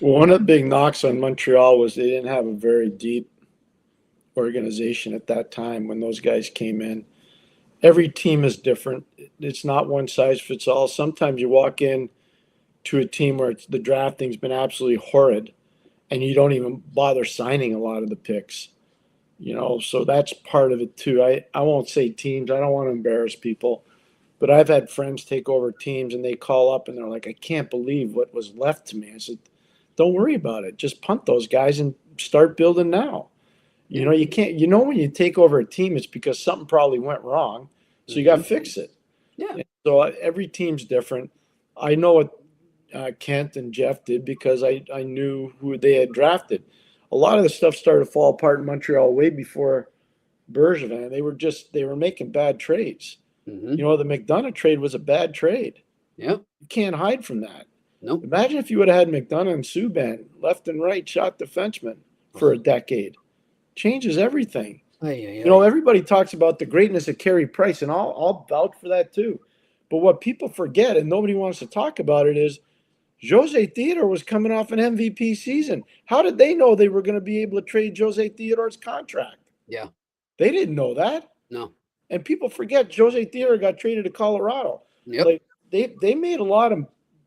Well, one of the big knocks on Montreal was they didn't have a very deep organization at that time when those guys came in. Every team is different. It's not one size fits all. Sometimes you walk in to a team where the drafting's been absolutely horrid and you don't even bother signing a lot of the picks, so that's part of it too. I won't say teams. I don't want to embarrass people, but I've had friends take over teams and they call up and they're like, I can't believe what was left to me. I said, don't worry about it. Just punt those guys and start building now. You can't, when you take over a team, it's because something probably went wrong. So you got to fix it. Yeah. And so every team's different. I know what Kent and Jeff did because I knew who they had drafted. A lot of the stuff started to fall apart in Montreal way before Bergevin. They were making bad trades. Mm-hmm. The McDonough trade was a bad trade. Yeah. You can't hide from that. Nope. Imagine if you would have had McDonough and Subban, left and right shot defensemen for a decade. Changes everything. Everybody talks about the greatness of Carey Price, and I'll vouch for that too. But what people forget, and nobody wants to talk about it, is Jose Theodore was coming off an MVP season. How did they know they were going to be able to trade Jose Theodore's contract? Yeah. They didn't know that. No. And people forget Jose Theodore got traded to Colorado. Yep. Like they made a lot of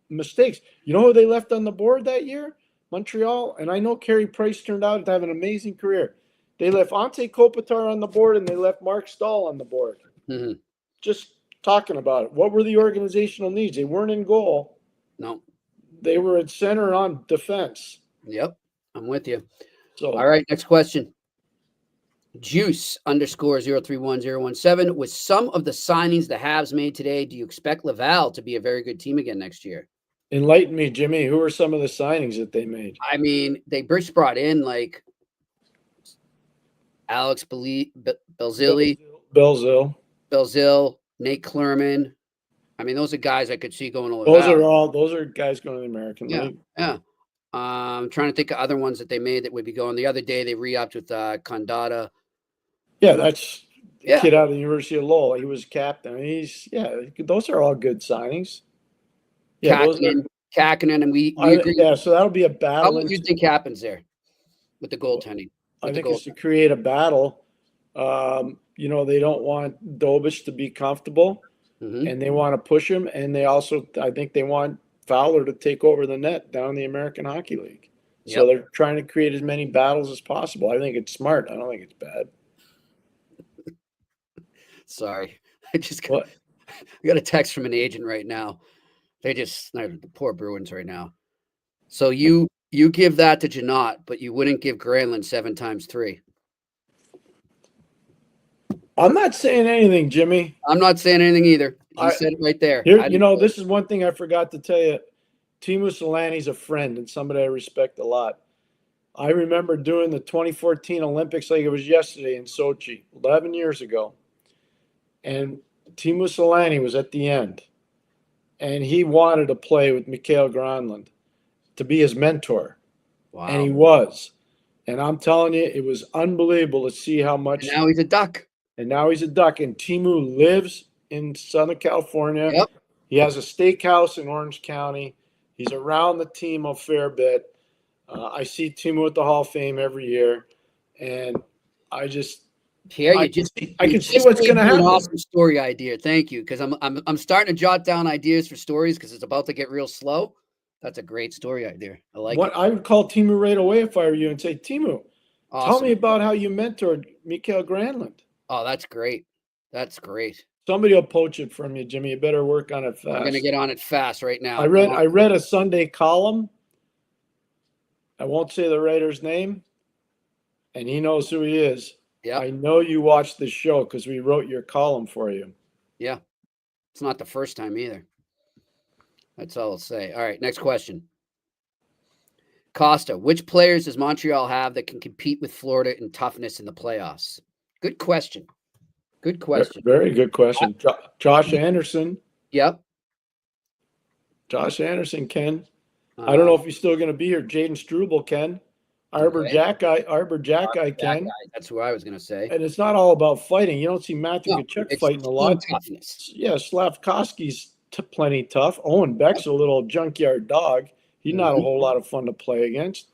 mistakes. You know who they left on the board that year? Montreal. And I know Carey Price turned out to have an amazing career. They left Ante Kopitar on the board, and they left Mark Stahl on the board. Mm-hmm. Just talking about it. What were the organizational needs? They weren't in goal. No. They were at center on defense. Yep. I'm with you. So, All right, next question. Juice _031017. With some of the signings the Habs made today, do you expect Laval to be a very good team again next year? enlighten me, Jimmy. Who are some of the signings that they made? I mean, they just brought in like Alex Belzili, Belzil. Nate Klerman. I mean, those are guys I could see going to Those are guys going to the American Yeah, League. yeah. I'm trying to think of other ones that they made that would be going. The other day they re-upped with Condata. Yeah, that's a Yeah. kid out of the University of Lowell. He was captain. Those are all good signings. Yeah, Kakinen, and we agree. yeah, so that'll be a How battle. do you think happens there with the goaltending? I think it's to create a battle. They don't want Dobich to be comfortable, and they want to push him. And I think they want Fowler to take over the net down in the American Hockey League. Yep. So they're trying to create as many battles as possible. I think it's smart. I don't think it's bad. Sorry. I got a text from an agent right now. They're the poor Bruins right now. So you give that to Janot, but you wouldn't give Granlund 7 times 3. I'm not saying anything, Jimmy. I'm not saying anything either. You said it right there. This is one thing I forgot to tell you. Teemu Selanne's a friend and somebody I respect a lot. I remember doing the 2014 Olympics like it was yesterday in Sochi, 11 years ago. And Teemu Selanne was at the end. And he wanted to play with Mikael Granlund to be his mentor. Wow. And he was. And I'm telling you, it was unbelievable to see how much. And now he's a Duck. And Teemu lives in Southern California. Yep. He has a steakhouse in Orange County. He's around the team a fair bit. I see Teemu at the Hall of Fame every year. And Pierre, I can see what's going to happen. An awesome story idea. Thank you, because I'm starting to jot down ideas for stories because it's about to get real slow. That's a great story idea. I like it. I would call Teemu right away if I were you and say, Teemu, Awesome. tell me about how you mentored Mikael Granlund. Oh, that's great. That's great. Somebody will poach it from you, Jimmy. You better work on it fast. I'm going to get on it fast right now. I read a Sunday column. I won't say the writer's name, and he knows who he is. Yeah. I know you watched the show because we wrote your column for you. Yeah. It's not the first time either. That's all I'll say. All right, next question. Costa, which players does Montreal have that can compete with Florida in toughness in the playoffs? Good question. Good question. Very good question. Josh Anderson. Yep. Josh Anderson, Ken. I don't know if he's still going to be here. Jaden Struble, Ken. Arbor Jack Guy, Ken. That's who I was going to say. And it's not all about fighting. You don't see Matthew Tkachuk fighting a lot. Toughness. Yeah, Slavkovsky's plenty tough. Owen Beck's a little junkyard dog. He's not a whole lot of fun to play against.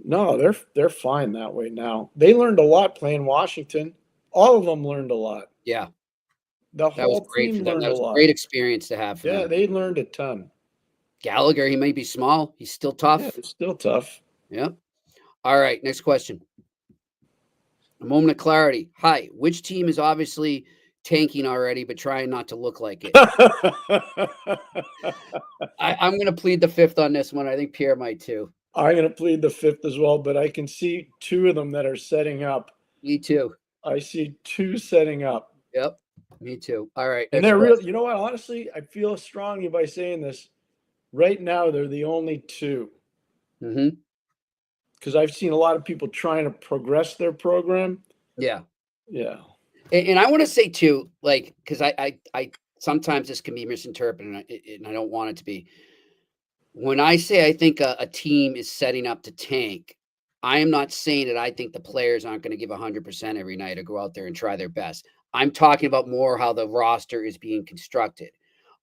No, they're fine that way now. They learned a lot playing Washington. All of them learned a lot. Yeah. The whole team learned a lot. That was a great experience to have for them. They learned a ton. Gallagher, he may be small. He's still tough. Yeah, he's still tough. Yeah. All right, next question. A moment of clarity. Hi, which team is obviously tanking already, but trying not to look like it? I'm going to plead the fifth on this one. I think Pierre might too. I'm going to plead the fifth as well, but I can see two of them that are setting up. Me too. I see two setting up. Yep, me too. All right. And they're real. You know what? Honestly, I feel strongly by saying this. Right now, they're the only two. Mm-hmm. Because I've seen a lot of people trying to progress their program. Yeah. Yeah. And I want to say too, like, because I sometimes this can be misinterpreted and I don't want it to be. When I say I think a team is setting up to tank, I am not saying that I think the players aren't going to give 100% every night or go out there and try their best. I'm talking about more how the roster is being constructed.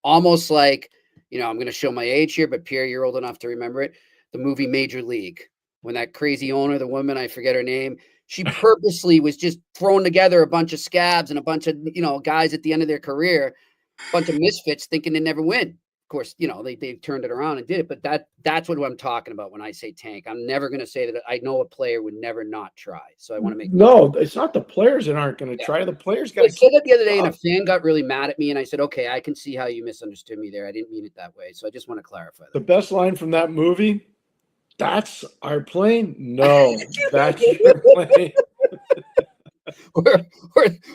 Almost like, I'm going to show my age here, but Pierre, you're old enough to remember it. The movie Major League, when that crazy owner, the woman, I forget her name, she purposely was just throwing together a bunch of scabs and a bunch of, guys at the end of their career, a bunch of misfits thinking they never win. Of course, they turned it around and did it, but that's what I'm talking about when I say tank. I'm never going to say that I know a player would never not try. So I want to make no, it's not the players that aren't going to try. The players got I to said that the other day, and a fan got really mad at me, and I said, okay, I can see how you misunderstood me there. I didn't mean it that way. So I just want to clarify that. The best line from that movie, that's our plane? No, that's your plane.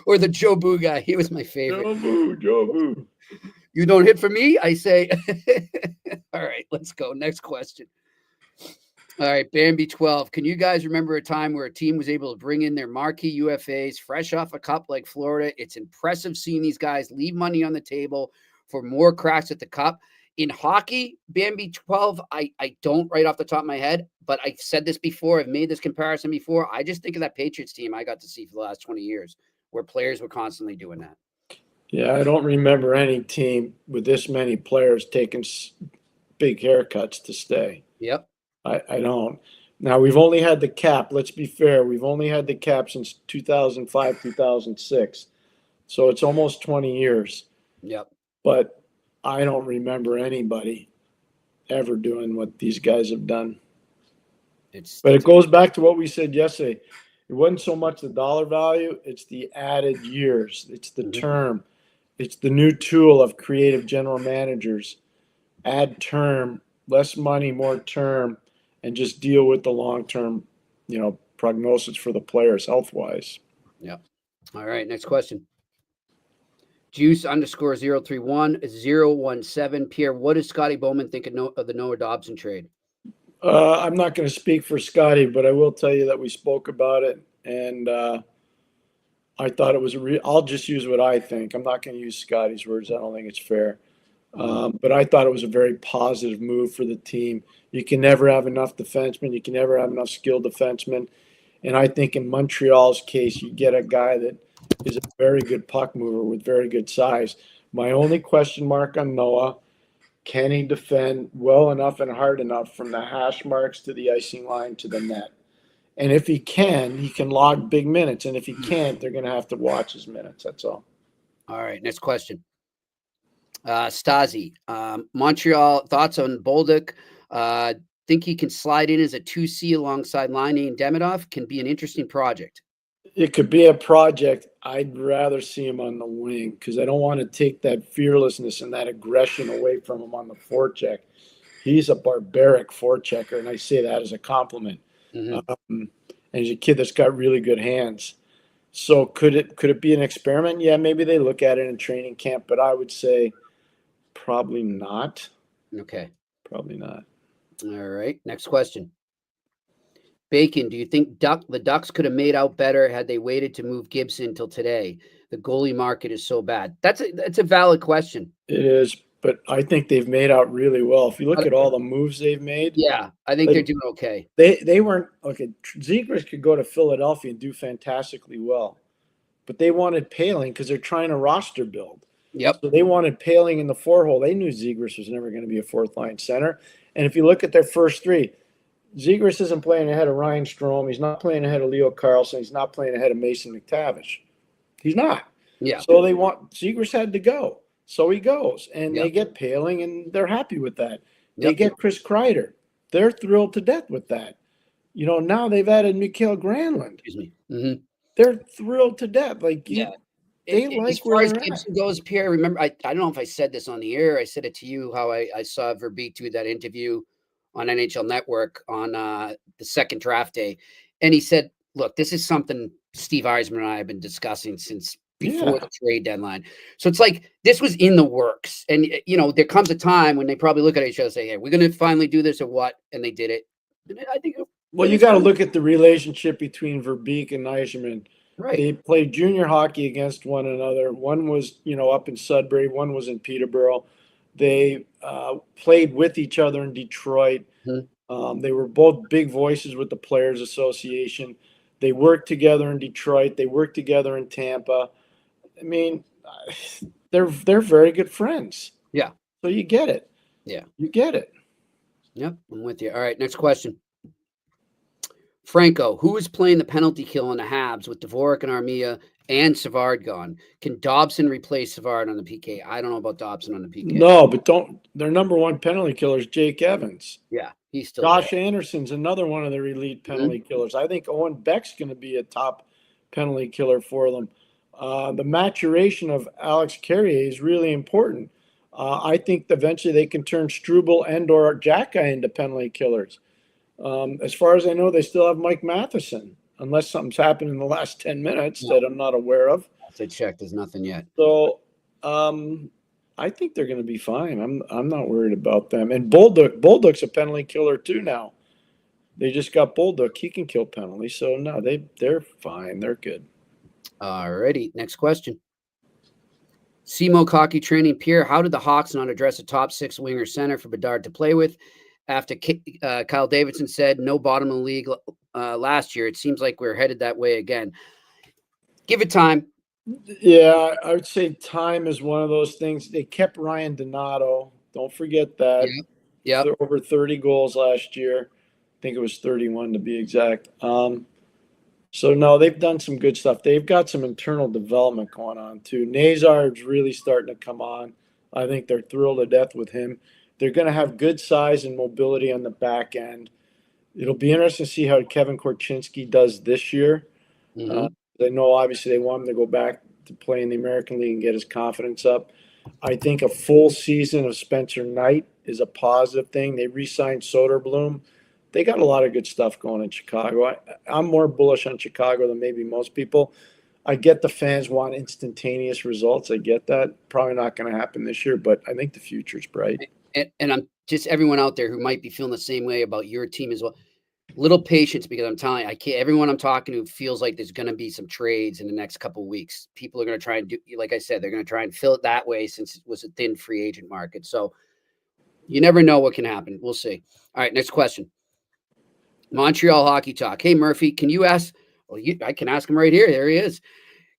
or the Joe Boo guy. He was my favorite. Joe Boo. You don't hit for me? I say. All right, let's go. Next question. All right, Bambi 12. Can you guys remember a time where a team was able to bring in their marquee UFAs fresh off a cup like Florida? It's impressive seeing these guys leave money on the table for more cracks at the cup. In hockey, Bambi 12, I don't right off the top of my head, but I said this before. I've made this comparison before. I just think of that Patriots team I got to see for the last 20 years where players were constantly doing that. Yeah, I don't remember any team with this many players taking big haircuts to stay. Yep. I don't. Now, we've only had the cap. Let's be fair. We've only had the cap since 2005, 2006. So it's almost 20 years. Yep. But I don't remember anybody ever doing what these guys have done. But it goes back to what we said yesterday. It wasn't so much the dollar value. It's the added years. It's the term. It's the new tool of creative general managers. Add term, less money, more term, and just deal with the long-term, prognosis for the players health-wise. Yep. All right, next question. Juice_031-017. Pierre, what does Scotty Bowman think of the Noah Dobson trade? I'm not going to speak for Scotty, but I will tell you that we spoke about it, and I thought it was I'll just use what I think. I'm not going to use Scotty's words. I don't think it's fair. But I thought it was a very positive move for the team. You can never have enough defensemen. You can never have enough skilled defensemen. And I think in Montreal's case, you get a guy that is a very good puck mover with very good size. My only question mark on Noah, can he defend well enough and hard enough from the hash marks to the icing line to the net? And if he can log big minutes. And if he can't, they're going to have to watch his minutes. That's all. All right, next question. Stasi, Montreal, thoughts on Bolduc? Think he can slide in as a 2C alongside Laine and Demidov? Can be an interesting project. It could be a project. I'd rather see him on the wing because I don't want to take that fearlessness and that aggression away from him on the forecheck. He's a barbaric forechecker, and I say that as a compliment. And he's a kid that's got really good hands. So could it be an experiment? Yeah, maybe they look at it in training camp, but I would say probably not. Okay. Probably not. All right. Next question. Bacon, do you think the Ducks could have made out better had they waited to move Gibson till today? The goalie market is so bad. That's a valid question. It is, but I think they've made out really well. If you look at all the moves they've made. Yeah, I think they're doing okay. They weren't okay. Zegras could go to Philadelphia and do fantastically well, but they wanted Paling because they're trying to roster build. Yep. So they wanted Paling in the four-hole. They knew Zegras was never going to be a fourth-line center. And if you look at their first three, Zegras isn't playing ahead of Ryan Strome. He's not playing ahead of Leo Carlson. He's not playing ahead of Mason McTavish. He's not. Yeah. So Zegras had to go. So he goes. And they get Paling, and they're happy with that. They get Chris Kreider. They're thrilled to death with that. Now they've added Mikael Granlund. Excuse me. Mm-hmm. They're thrilled to death. They like as far as Gibson goes, Pierre, remember, I don't know if I said this on the air. I said it to you, how I saw Verbeek do that interview on NHL Network on the second draft day. And he said, look, this is something Steve Eisman and I have been discussing since before the trade deadline. So it's like this was in the works. And, there comes a time when they probably look at each other and say, hey, we're going to finally do this or what? And they did it. And I think you got to look at the relationship between Verbeek and Eisman. Right. They played junior hockey against one another. One was, up in Sudbury. One was in Peterborough. They played with each other in Detroit. Mm-hmm. They were both big voices with the Players Association. They worked together in Detroit. They worked together in Tampa. I mean, they're very good friends. Yeah. So you get it. Yeah. You get it. Yep, I'm with you. All right, next question. Franco, who is playing the penalty kill on the Habs with Dvorak and Armia and Savard gone? Can Dobson replace Savard on the PK? I don't know about Dobson on the PK. No, but their number one penalty killer is Jake Evans. Yeah, he's still Josh there. Anderson's another one of their elite penalty killers. I think Owen Beck's going to be a top penalty killer for them. The maturation of Alex Carrier is really important. I think eventually they can turn Struble and or Xhekaj into penalty killers. As far as I know, they still have Mike Matheson, unless something's happened in the last 10 minutes that I'm not aware of. I checked. There's nothing yet. So I think they're going to be fine. I'm not worried about them. And Bolduc's a penalty killer too now. They just got Bolduc. He can kill penalties. So no, they're fine. They're good. Alrighty, next question. Simo Hockey Training. Pierre, how did the Hawks not address a top 6 winger center for Bedard to play with after Kyle Davidson said no bottom of the league last year? It seems like we're headed that way again. Give it time. Yeah, I would say time is one of those things. They kept Ryan Donato. Don't forget that. Yeah. Over 30 goals last year. I think it was 31 to be exact. So, no, they've done some good stuff. They've got some internal development going on, too. Nazar's really starting to come on. I think they're thrilled to death with him. They're going to have good size and mobility on the back end. It'll be interesting to see how Kevin Korchinski does this year. I know, obviously, they want him to go back to play in the American League and get his confidence up. I think a full season of Spencer Knight is a positive thing. They re-signed Soderblom. They got a lot of good stuff going in Chicago. I'm more bullish on Chicago than maybe most people. I get the fans want instantaneous results. I get that. Probably not going to happen this year, but I think the future's bright. And I'm just everyone out there who might be feeling the same way about your team as well. Little patience, because I'm telling you, everyone I'm talking to feels like there's going to be some trades in the next couple of weeks. People are going to try and do, like I said, they're going to try and fill it that way since it was a thin free agent market. So you never know what can happen. We'll see. All right, next question. Montreal Hockey Talk. Hey, Murphy, can you ask? Well, I can ask him right here. There he is.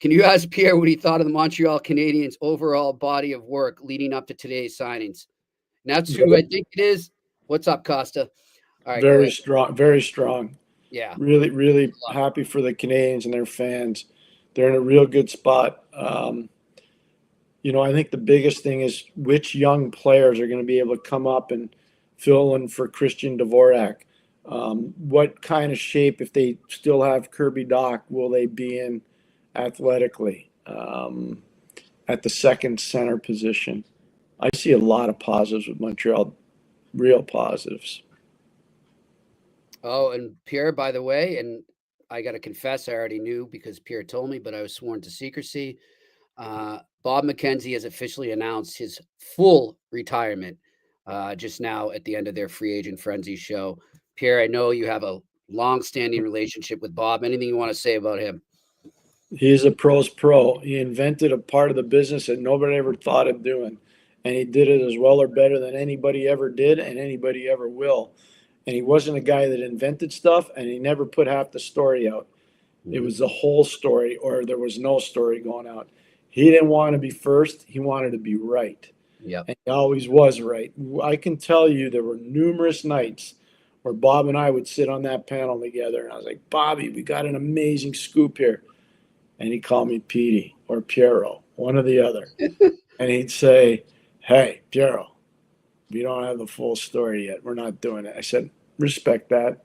Can you ask Pierre what he thought of the Montreal Canadiens' overall body of work leading up to today's signings? And that's who I think it is. What's up, Costa? All right, very strong, very strong. Yeah. Really, really happy for the Canadiens and their fans. They're in a real good spot. I think the biggest thing is which young players are going to be able to come up and fill in for Christian Dvorak. What kind of shape, if they still have Kirby Dach, will they be in athletically at the second center position? I see a lot of positives with Montreal, real positives. Oh, and Pierre, by the way, and I got to confess, I already knew because Pierre told me, but I was sworn to secrecy. Bob McKenzie has officially announced his full retirement just now at the end of their free agent frenzy show. Pierre, I know you have a long-standing relationship with Bob. Anything you want to say about him? He's a pro's pro. He invented a part of the business that nobody ever thought of doing, and he did it as well or better than anybody ever did and anybody ever will. And he wasn't a guy that invented stuff, and he never put half the story out. It was the whole story, or there was no story going out. He didn't want to be first. He wanted to be right. Yeah, And he always was right. I can tell you there were numerous nights where Bob and I would sit on that panel together, and I was like, Bobby, we got an amazing scoop here. And he'd call me Petey or Piero, one or the other. And he'd say, hey, Piero, we don't have the full story yet. We're not doing it. I said, respect that.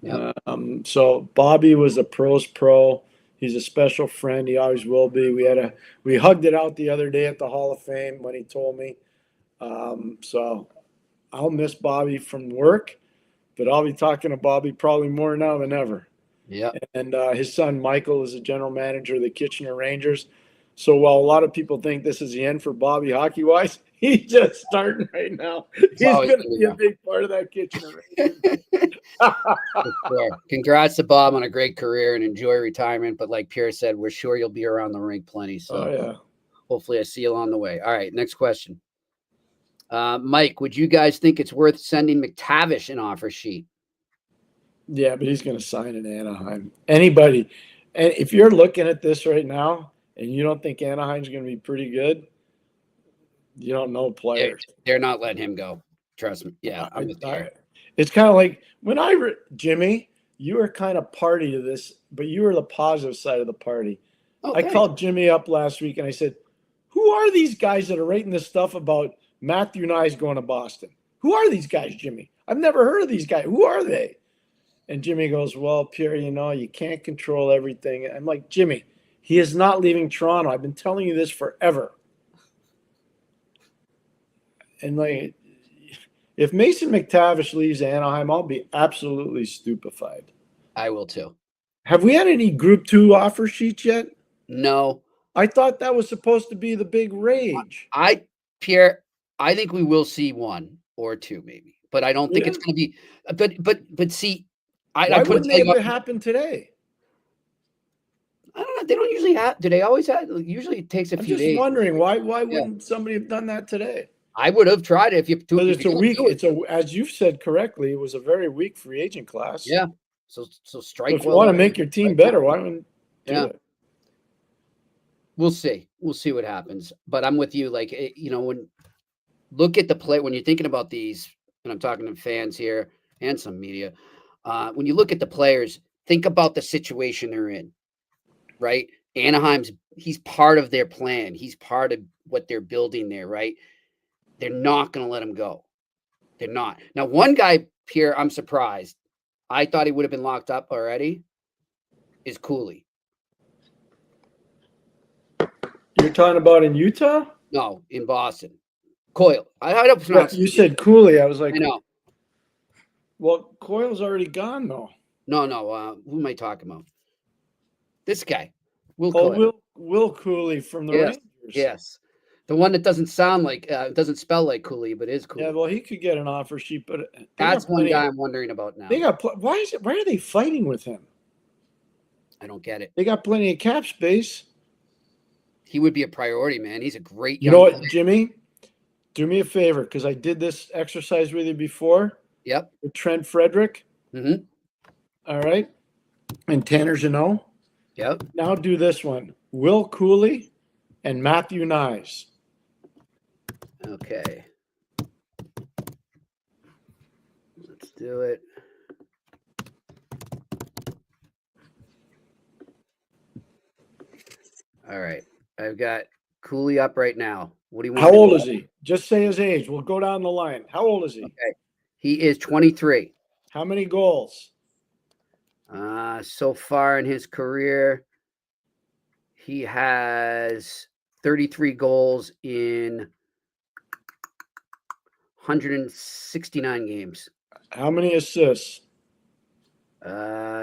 Yep. So Bobby was a pro's pro. He's a special friend. He always will be. We hugged it out the other day at the Hall of Fame when he told me. So I'll miss Bobby from work, but I'll be talking to Bobby probably more now than ever. Yeah. And his son Michael is the general manager of the Kitchener Rangers. So while a lot of people think this is the end for Bobby hockey-wise, he's just starting right now. He's going to be a big part of that Kitchener Rangers. Congrats to Bob on a great career and enjoy retirement. But like Pierre said, we're sure you'll be around the rink plenty. So hopefully I see you along the way. All right, next question. Mike, would you guys think it's worth sending McTavish an offer sheet? Yeah, but he's going to sign in Anaheim. Anybody. And if you're looking at this right now and you don't think Anaheim's going to be pretty good, you don't know players. They're not letting him go. Trust me. Yeah, I'm with you. It's kind of like when Jimmy, you were kind of party to this, but you were the positive side of the party. Okay. I called Jimmy up last week and I said, who are these guys that are writing this stuff about Matthew Nyes going to Boston? Who are these guys, Jimmy? I've never heard of these guys. Who are they? And Jimmy goes, well, Pierre, you can't control everything. I'm like, Jimmy, he is not leaving Toronto. I've been telling you this forever. And like, if Mason McTavish leaves Anaheim, I'll be absolutely stupefied. I will too. Have we had any Group 2 offer sheets yet? No. I thought that was supposed to be the big rage. Pierre, I think we will see 1 or 2 maybe, but I don't think it's going to be. But see, Why wouldn't they have happened today? I don't know. They don't usually have. Do they always have? Usually it takes a few days. I'm just wondering why wouldn't somebody have done that today? I would have tried it if you. It's a week. As you've said correctly, it was a very weak free agent class. Yeah. So strike. So if you want to make your team better, why don't you do it? We'll see. We'll see what happens. But I'm with you. Like, when look at the play, when you're thinking about these, and I'm talking to fans here and some media, when you look at the players, think about the situation they're in, right? He's part of their plan. He's part of what they're building there, right? They're not going to let him go. They're not. Now, one guy, Pierre, I'm surprised. I thought he would have been locked up already, is Cooley. You're talking about in Utah? No, in Boston. Coyle. I don't pronounce You said Cooley. I was like, I know. Well, Coyle's already gone, though. No. Who am I talking about? This guy. Will Cooley from the Rangers. Yes. The one that doesn't spell like Cooley, but is Cooley. Yeah, well, he could get an offer sheet, but that's one guy I'm wondering about now. Why are they fighting with him? I don't get it. They got plenty of cap space. He would be a priority, man. He's a great young player. Jimmy? Do me a favor, because I did this exercise with you before. Yep. With Trent Frederick. Mm-hmm. All right. And Tanner Jeannot. Yep. Now do this one. Will Cooley and Matthew Nyes. Okay. Let's do it. All right. I've got Cooley up right now. What do you want? How old is he? Just say his age. We'll go down the line. How old is he? Okay. He is 23. How many goals? So far in his career, he has 33 goals in 169 games. How many assists?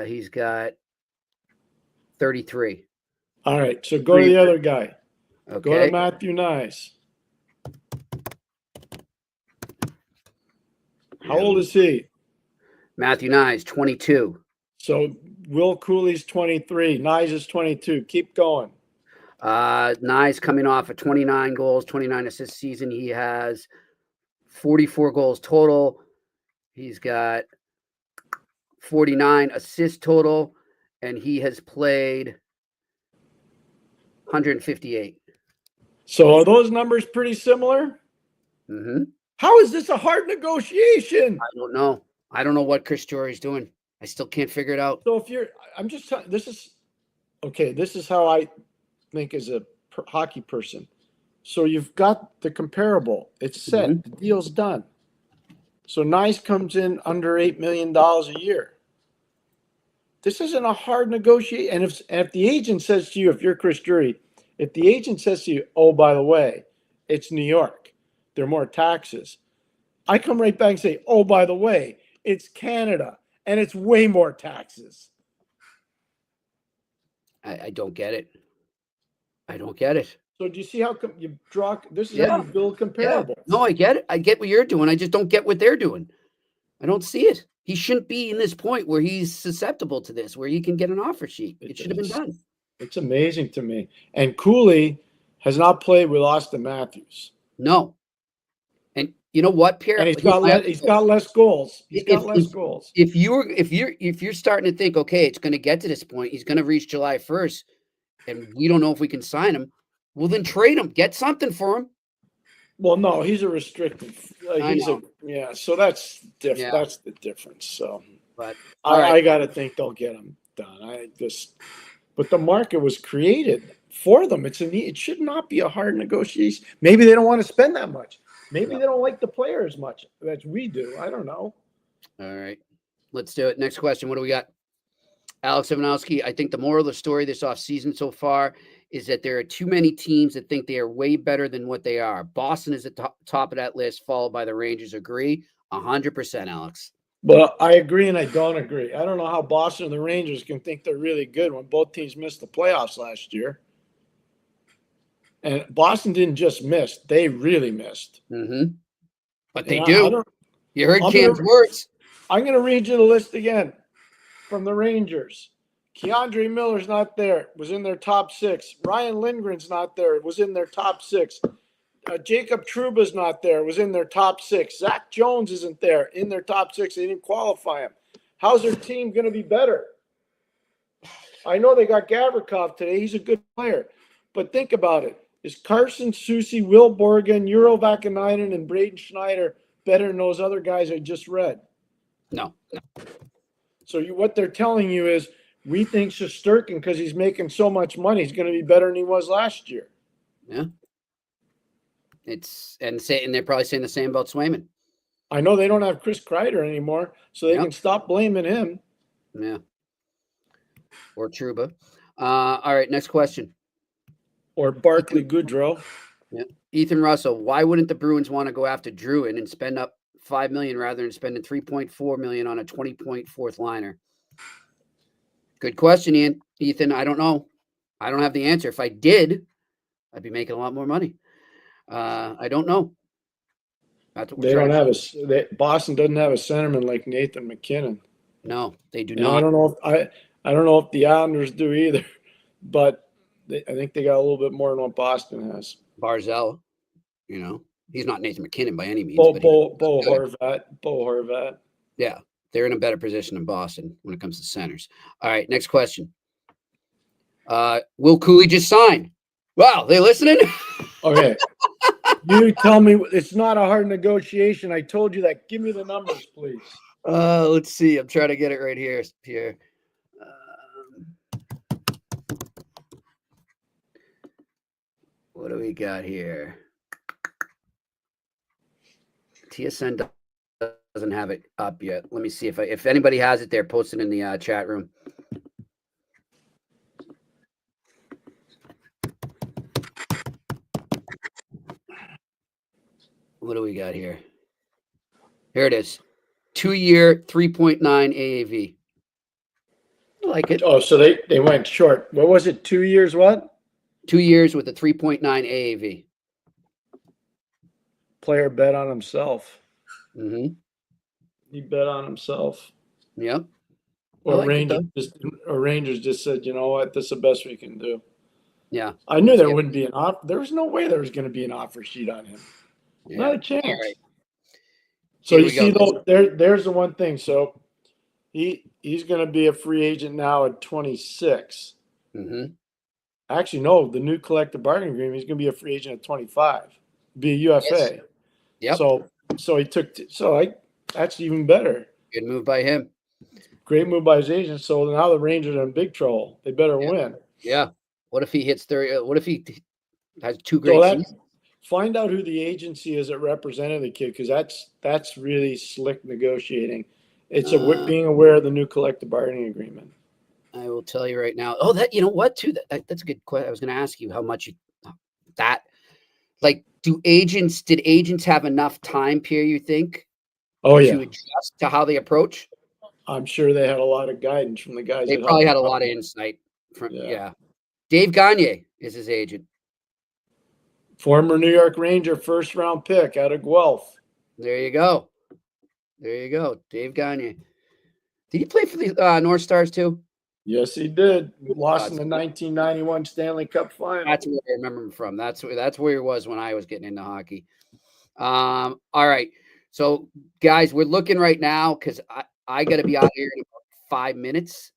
He's got 33. All right, so go to the other guy. Okay. Go to Matthew Nyes. How old is he? Matthew Nyes, 22. So Will Cooley's 23. Nyes is 22. Keep going. Nyes coming off of 29 goals, 29 assists season. He has 44 goals total. He's got 49 assists total, and he has played 158. So are those numbers pretty similar? Mm-hmm. How is this a hard negotiation? I don't know. I don't know what Chris Drury's doing. I still can't figure it out. So this is how I think as a hockey person. So you've got the comparable. It's set. Mm-hmm. The deal's done. So Nyes comes in under $8 million a year. This isn't a hard negotiation. And if the agent says to you, if you're Chris Drury, if the agent says to you, oh, by the way, it's New York, there are more taxes. I come right back and say, oh, by the way, it's Canada, and it's way more taxes. I don't get it. I don't get it. So do you see how you draw? This is how you build comparable. Yeah. No, I get it. I get what you're doing. I just don't get what they're doing. I don't see it. He shouldn't be in this point where he's susceptible to this, where he can get an offer sheet. It should have been done. It's amazing to me. And Cooley has not played with Austin Matthews. No. And you know what, Pierre? And he's got less goals. He's got less goals. If you're starting to think, okay, it's going to get to this point, he's going to reach July 1st, and we don't know if we can sign him. Well, then trade him. Get something for him. Well, no, he's a restricted. So that's different. Yeah. That's the difference. So, But all right. I got to think they'll get him done. But the market was created for them. It should not be a hard negotiation. Maybe they don't want to spend that much. Maybe they don't like the player as much as we do. I don't know. All right. Let's do it. Next question. What do we got? Alex Ivanowski, I think the moral of the story this offseason so far is that there are too many teams that think they are way better than what they are. Boston is at the top of that list, followed by the Rangers. Agree? 100%, Alex. Well, I agree and I don't agree. I don't know how Boston and the Rangers can think they're really good when both teams missed the playoffs last year. And Boston didn't just miss. They really missed. Mm-hmm. But they do. You heard Cam's words. I'm going to read you the list again from the Rangers. Keandre Miller's not there. Was in their top 6. Ryan Lindgren's not there. Was in their top 6. Jacob Trouba's not there. Was in their top 6. Zach Jones isn't there. In their top 6. They didn't qualify him. How's their team going to be better? I know they got Gavrikov today. He's a good player. But think about it. Is Carson Soucy, Will Borgen, Euro Vakanainen, and Braden Schneider better than those other guys I just read? No. So what they're telling you is we think Shesterkin, because he's making so much money, he's going to be better than he was last year. Yeah. And they're probably saying the same about Swayman. I know they don't have Chris Kreider anymore, so they can stop blaming him. Yeah. Or Trouba. All right, next question. Or Barclay Goodrow. Yeah. Ethan Russell, why wouldn't the Bruins want to go after Druin and spend up $5 million rather than spending $3.4 million on a 20-point fourth liner? Good question, Ethan. I don't know. I don't have the answer. If I did, I'd be making a lot more money. I don't know. They don't have Boston doesn't have a centerman like Nathan McKinnon. No, they do and not. I don't know if the Islanders do either, but I think they got a little bit more than what Boston has. Barzell, he's not Nathan McKinnon by any means. Bo Horvat. Yeah, they're in a better position than Boston when it comes to centers. All right, next question. Will Cooley just sign? Wow, they listening? Okay. You tell me it's not a hard negotiation. I told you that. Give me the numbers, please. Let's see. I'm trying to get it right here, Pierre. What do we got here? TSN doesn't have it up yet. Let me see if anybody has it there. Post it in the chat room. What do we got here? Here it is. 2-year, 3.9 AAV. I like it. Oh, so they went short. What was it? 2 years what? 2 years with a 3.9 AAV. Player bet on himself. Mm-hmm. He bet on himself. Yep. Or Rangers just said, you know what, this is the best we can do. Yeah. I knew there wouldn't be an offer. There was no way there was going to be an offer sheet on him. Yeah. Not a chance. All right. So you see, though, there's the one thing. So he's going to be a free agent now at 26. Mm-hmm. Actually, no, the new collective bargaining agreement, he's going to be a free agent at 25. Be a UFA. Yep. So he took that's even better. Good move by him. Great move by his agent. So now the Rangers are in big trouble. They better win. Yeah. What if he hits 30? What if he has 2 great seasons? Find out who the agency is that represented the kid, because that's really slick negotiating. It's being aware of the new collective bargaining agreement. I will tell you right now. Oh, that, you know what, too? That's a good question. I was going to ask you how much did agents have enough time, Pierre, you think? Oh, yeah. To adjust to how they approach? I'm sure they had a lot of guidance from the guys. They probably had a lot of insight from, Dave Gagne is his agent. Former New York Ranger first-round pick out of Guelph. There you go. Dave Gagne. Did he play for the North Stars too? Yes, he did. Lost in the 1991 Stanley Cup Final. That's where I remember him from. That's where he was when I was getting into hockey. All right. So, guys, we're looking right now because I got to be out here in about 5 minutes.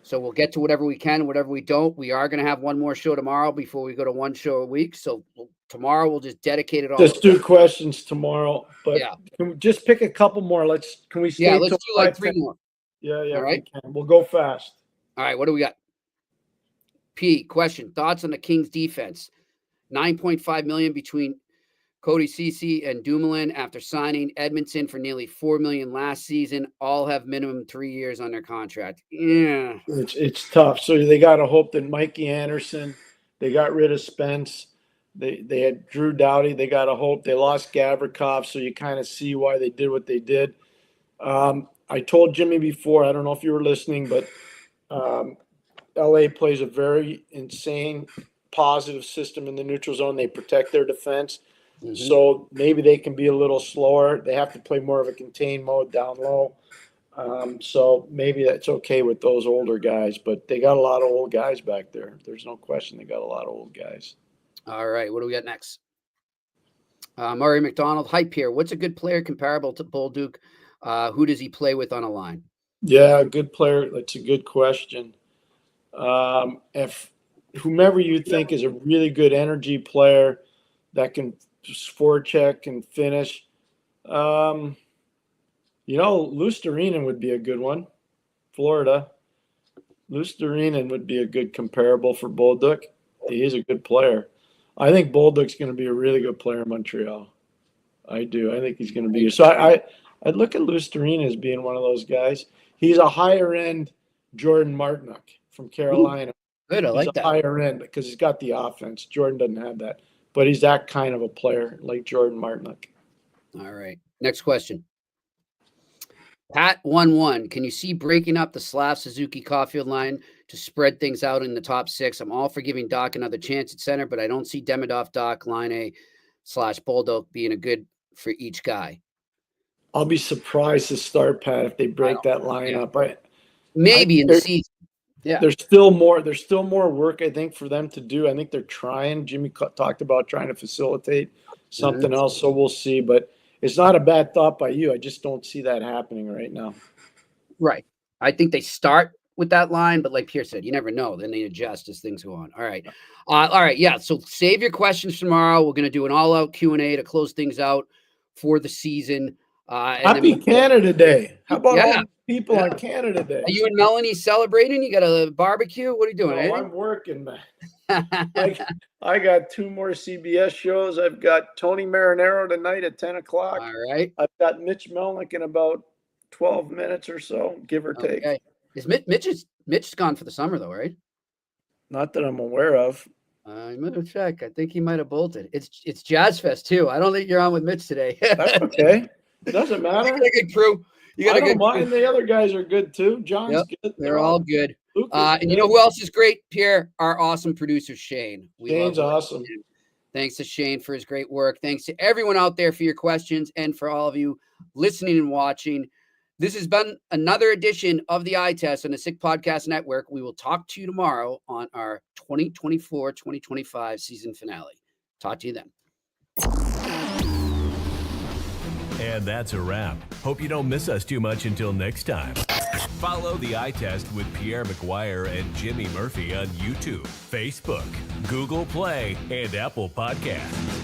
So we'll get to whatever we can, whatever we don't. We are going to have one more show tomorrow before we go to one show a week. So tomorrow we'll just dedicate it all. Just do questions tomorrow, but yeah. Can we just pick a couple more? Can we stay? Let's do like 3 more. Yeah, All right. we can. We'll go fast. All right, what do we got? P, question. Thoughts on the Kings defense? $9.5 million between Cody Ceci and Dumoulin after signing Edmondson for nearly $4 million last season. All have minimum 3 years on their contract. Yeah. It's tough. So they got to hope that Mikey Anderson, they got rid of Spence. They had Drew Doughty. They got to hope. They lost Gavrikov, so you kind of see why they did what they did. I told Jimmy before, I don't know if you were listening, but LA plays a very insane positive system in the neutral zone. They protect their defense. Mm-hmm. So maybe they can be a little slower. They have to play more of a contained mode down low. So maybe that's okay with those older guys, but they got a lot of old guys back there. There's no question they got a lot of old guys. All right. What do we got next? Murray McDonald. Hi, Pierre. What's a good player comparable to Bolduc? Who does he play with on a line? Yeah, good player. That's a good question. If whomever you think is a really good energy player that can forecheck and finish, Lusterinen would be a good one. Florida. Lusterinen would be a good comparable for Bolduc. He is a good player. I think Bolduc's going to be a really good player in Montreal. I do. I think he's going to be. So I'd look at Lusterinen as being one of those guys. He's a higher end Jordan Martinook from Carolina. Ooh, good. I like that. Higher end because he's got the offense. Jordan doesn't have that, but he's that kind of a player like Jordan Martinook. All right. Next question. Pat 1-1. Can you see breaking up the Slav Suzuki Caulfield line to spread things out in the top six? I'm all for giving Doc another chance at center, but I don't see Demidov, Doc, line A/Bolduc being a good for each guy. I'll be surprised to start, Pat, if they break that line up. Maybe in the season. Yeah. There's still more work, I think, for them to do. I think they're trying. Jimmy talked about trying to facilitate something else, so we'll see. But it's not a bad thought by you. I just don't see that happening right now. Right. I think they start with that line, but like Pierre said, you never know. Then they adjust as things go on. All right. All right. Yeah. So save your questions tomorrow. We're going to do an all-out Q&A to close things out for the season. Happy Canada Day. How about all the people on Canada Day? Are you and Melanie celebrating? You got a barbecue? What are you doing? Oh, I'm working, man. I got 2 more CBS shows. I've got Tony Marinaro tonight at 10 o'clock. All right. I've got Mitch Melnick in about 12 minutes or so, give or take. Okay. Is Mitch's gone for the summer though, right? Not that I'm aware of. I'm gonna check. I think he might have bolted. It's Jazz Fest too. I don't think you're on with Mitch today. That's okay. It doesn't matter. You got a good crew. I don't mind. The other guys are good too. John's good. They're all good. And you know who else is great, Pierre? Our awesome producer, Shane. Shane's awesome. Thanks to Shane for his great work. Thanks to everyone out there for your questions and for all of you listening and watching. This has been another edition of the Eye Test on the Sick Podcast Network. We will talk to you tomorrow on our 2024-2025 season finale. Talk to you then. And that's a wrap. Hope you don't miss us too much until next time. Follow the Eye Test with Pierre McGuire and Jimmy Murphy on YouTube, Facebook, Google Play, and Apple Podcasts.